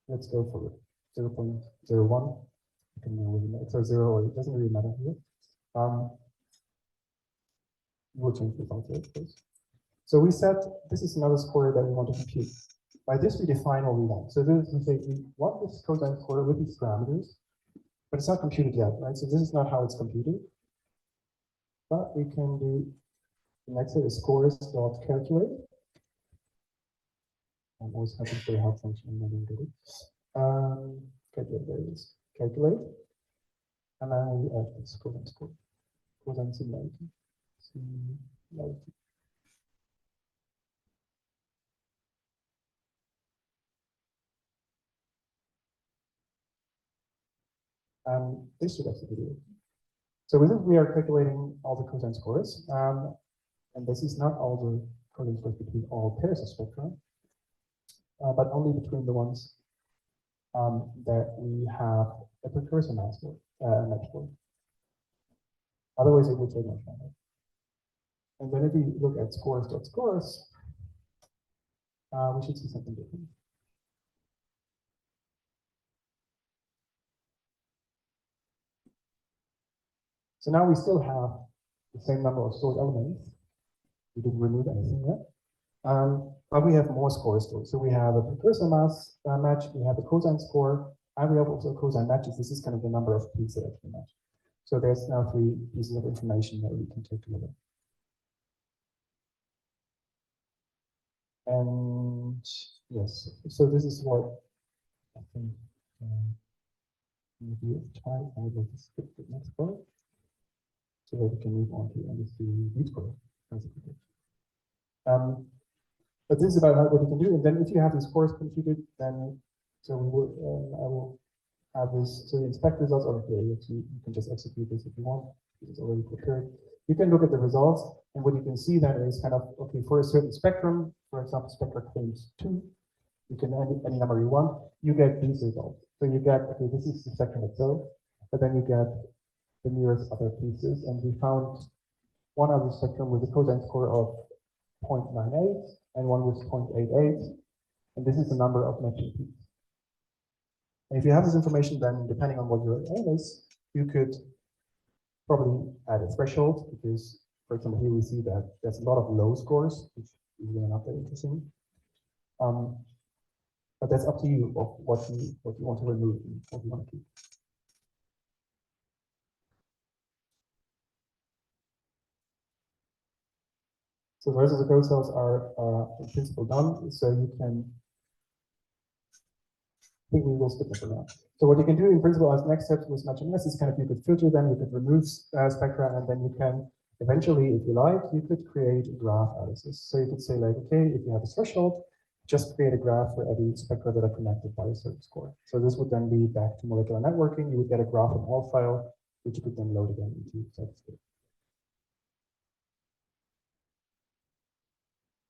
Let's go for 0.01. You can really, so 0, or it doesn't really matter here. We'll change the result here, of course. So we said this is another score that we want to compute. By this, we define what we want. So this we say we want this cosine score with these parameters, but it's not computed yet, right? So this is not how it's computed. But we can do the next set is scores.calculate. I'm always happy for the help function and I didn't get it. Calculate, there it is. Calculate. And then we add this cosine score. Cosine similarity. Similarity. This should actually do it. So with it, we are calculating all the cosine scores. And this is not all the cosine scores between all pairs of spectra, but only between the ones that we have a precursor match for. Otherwise, it would take much longer. And then if we look at scores.scores, we should see something different. So now we still have the same number of stored elements. We didn't remove anything yet. But we have more scores stored. So we have a precursor mass match, we have a cosine score, and we have also cosine matches. This is kind of the number of peaks that actually match. So there's now 3 pieces of information that we can take together. And yes, so this is what I think maybe time I would like to skip the next part so that we can move on to understand the score. But this is about what you can do. And then if you have these scores computed, then so we will I will have this. So the inspect results are here. You can just execute this if you want. It's already prepared. You can look at the results, and what you can see then is kind of okay for a certain spectrum. For example, spectra claims 2. You can any number you want. You get these results. So you get okay, this is the spectrum itself, but then you get the nearest other pieces, and we found one other spectrum with a cosine score of 0.98 and one with 0.88, and this is the number of matching peaks. And if you have this information, then depending on what your aim is, you could probably add a threshold, because, for example, here we see that there's a lot of low scores, which is really not that interesting. But that's up to you of what you want to remove and what you want to keep. So the rest of the code cells are in principle done, so you can. I think we will skip it for now. So what you can do in principle as next step with matchms is kind of you could filter them, you could remove spectra, and then you can eventually, if you like, you could create a graph out of this. So you could say like, okay, if you have a threshold, just create a graph for every spectra that are connected by a certain score. So this would then be back to molecular networking. You would get a graph in all file, which you could then load again into Cytoscape.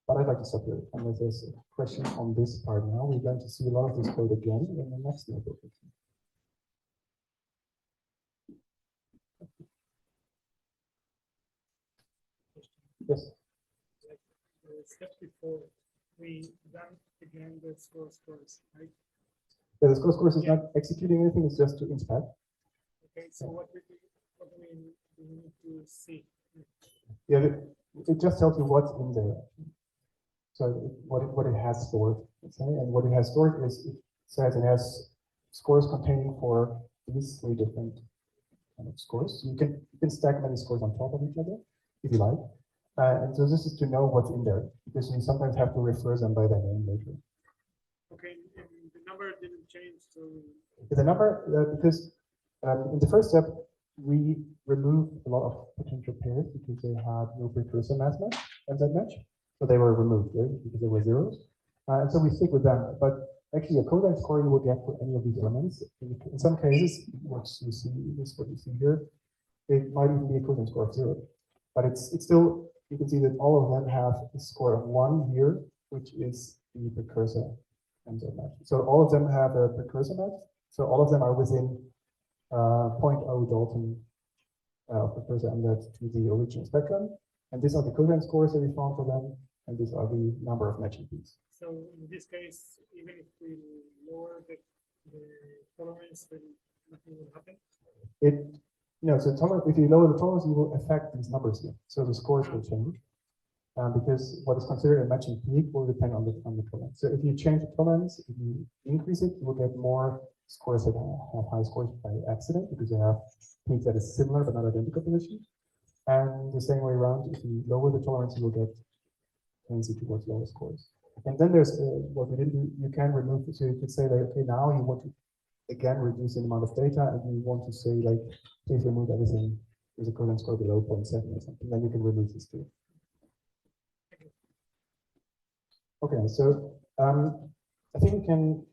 But I'd like to stop here. And if there's a question on this part now, we're going to see a lot of this code again in the next notebook. Yes. Step before we run again the scores, right? Yeah, the scores is not executing anything, it's just to inspect. Okay, so what do we need to see? Yeah, it just tells you what's in there. So what it has stored, okay? And what it has stored is it says it has scores containing for these 3 different kind of scores. You can stack many scores on top of each other if you like. And so this is to know what's in there, because you sometimes have to refer them by their name later. Okay, and the number didn't change, so The number, because in the first step, we removed a lot of potential pairs because they had no precursor mass match and that match. So they were removed, right? Because they were zeros. And so we stick with them. But actually, a cosine score you will get for any of these elements. In some cases, what you see is what you see here. It might even be a cosine score of 0. But it's still, you can see that all of them have a score of 1 here, which is the precursor and that match. So all of them have a precursor match. So all of them are within 0.0 Dalton precursor and that to the original spectrum. And these are the cosine scores that we found for them. And these are the number of matching peaks. So in this case, even if we lower the tolerance, then nothing will happen. So if you lower the tolerance, you will affect these numbers here. So the scores will change. Because what is considered a matching peak will depend on the tolerance. So if you change the tolerance, if you increase it, you will get more scores that have high scores by accident because they have peaks that is similar but not identical position. And the same way around, if you lower the tolerance, you will get tendency towards lower scores. And then there's what we didn't do, you can remove it. So you could say that, okay, now you want to again reduce the amount of data and you want to say like, please remove everything with a current score below 0.7 or something, then you can remove this too. Okay, so I think we can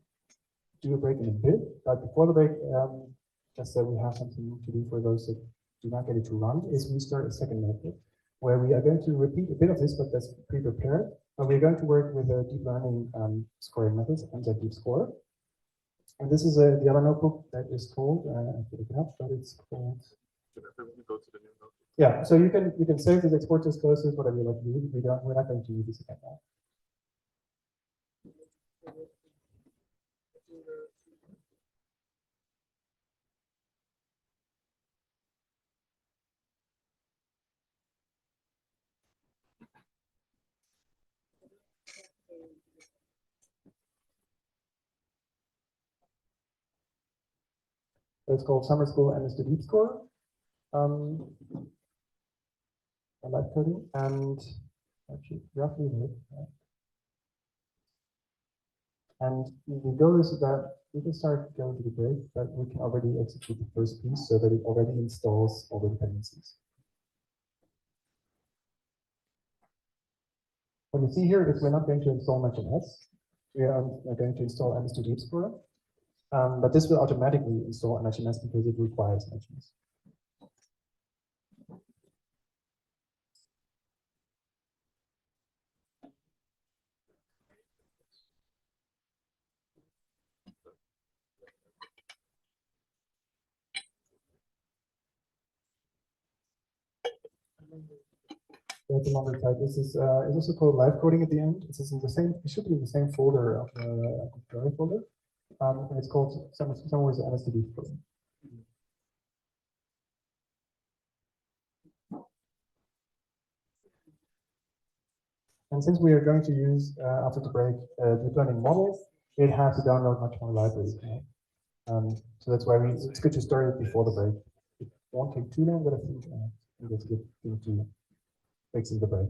do a break in a bit, but before the break, just so we have something to do for those that do not get it to run, is we start a second method where we are going to repeat a bit of this, but that's pre-prepared. But we're going to work with a deep learning scoring methods, Deep Score. And this is the other notebook that is called, I put it up, but it's called. Go to the new notebook. Yeah, so you can save this, export this, close this, whatever you like to do. We're not going to use this again now. It's called Summer School and Deep Score. I like coding and actually roughly this. And the goal is that we can start going to the break, but we can already execute the first piece so that it already installs all the dependencies. What you see here is we're not going to install matchms. We are going to install MS2 Deep Score. But this will automatically install matchms because it requires matchms. That's a longer type. This is also called live coding at the end. This is in the same. It should be in the same folder of the drive folder. And it's called somewhere is MS2 Score. And since we are going to use after the break deep learning models, it has to download much more libraries. So that's why it's good to start it before the break. It won't take too long, but I think it's a good thing to fix in the break.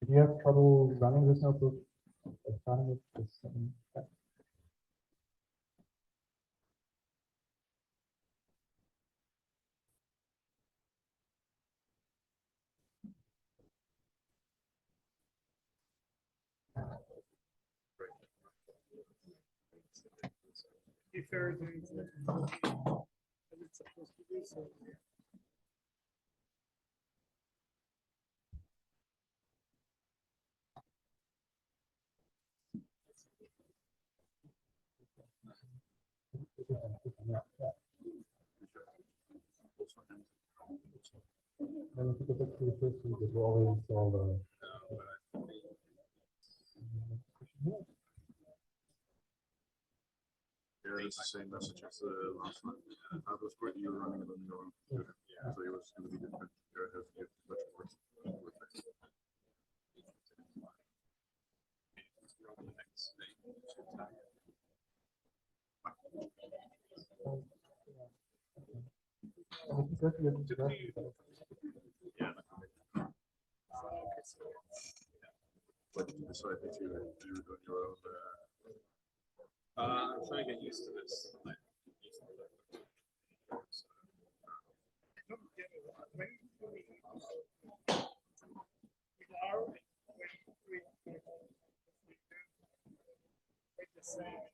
If you have trouble running this notebook, starting it, just if everything is as it's supposed to be, so then if you go back to the first one, it will already install the. Yeah, it's the same message as the last one. I was quite you running it on your own computer. Yeah. So it was going to be different. You have to get much more. And if you go to your directory, Yeah. But you decide that you do it on your own. I'm trying to get used to this. saying.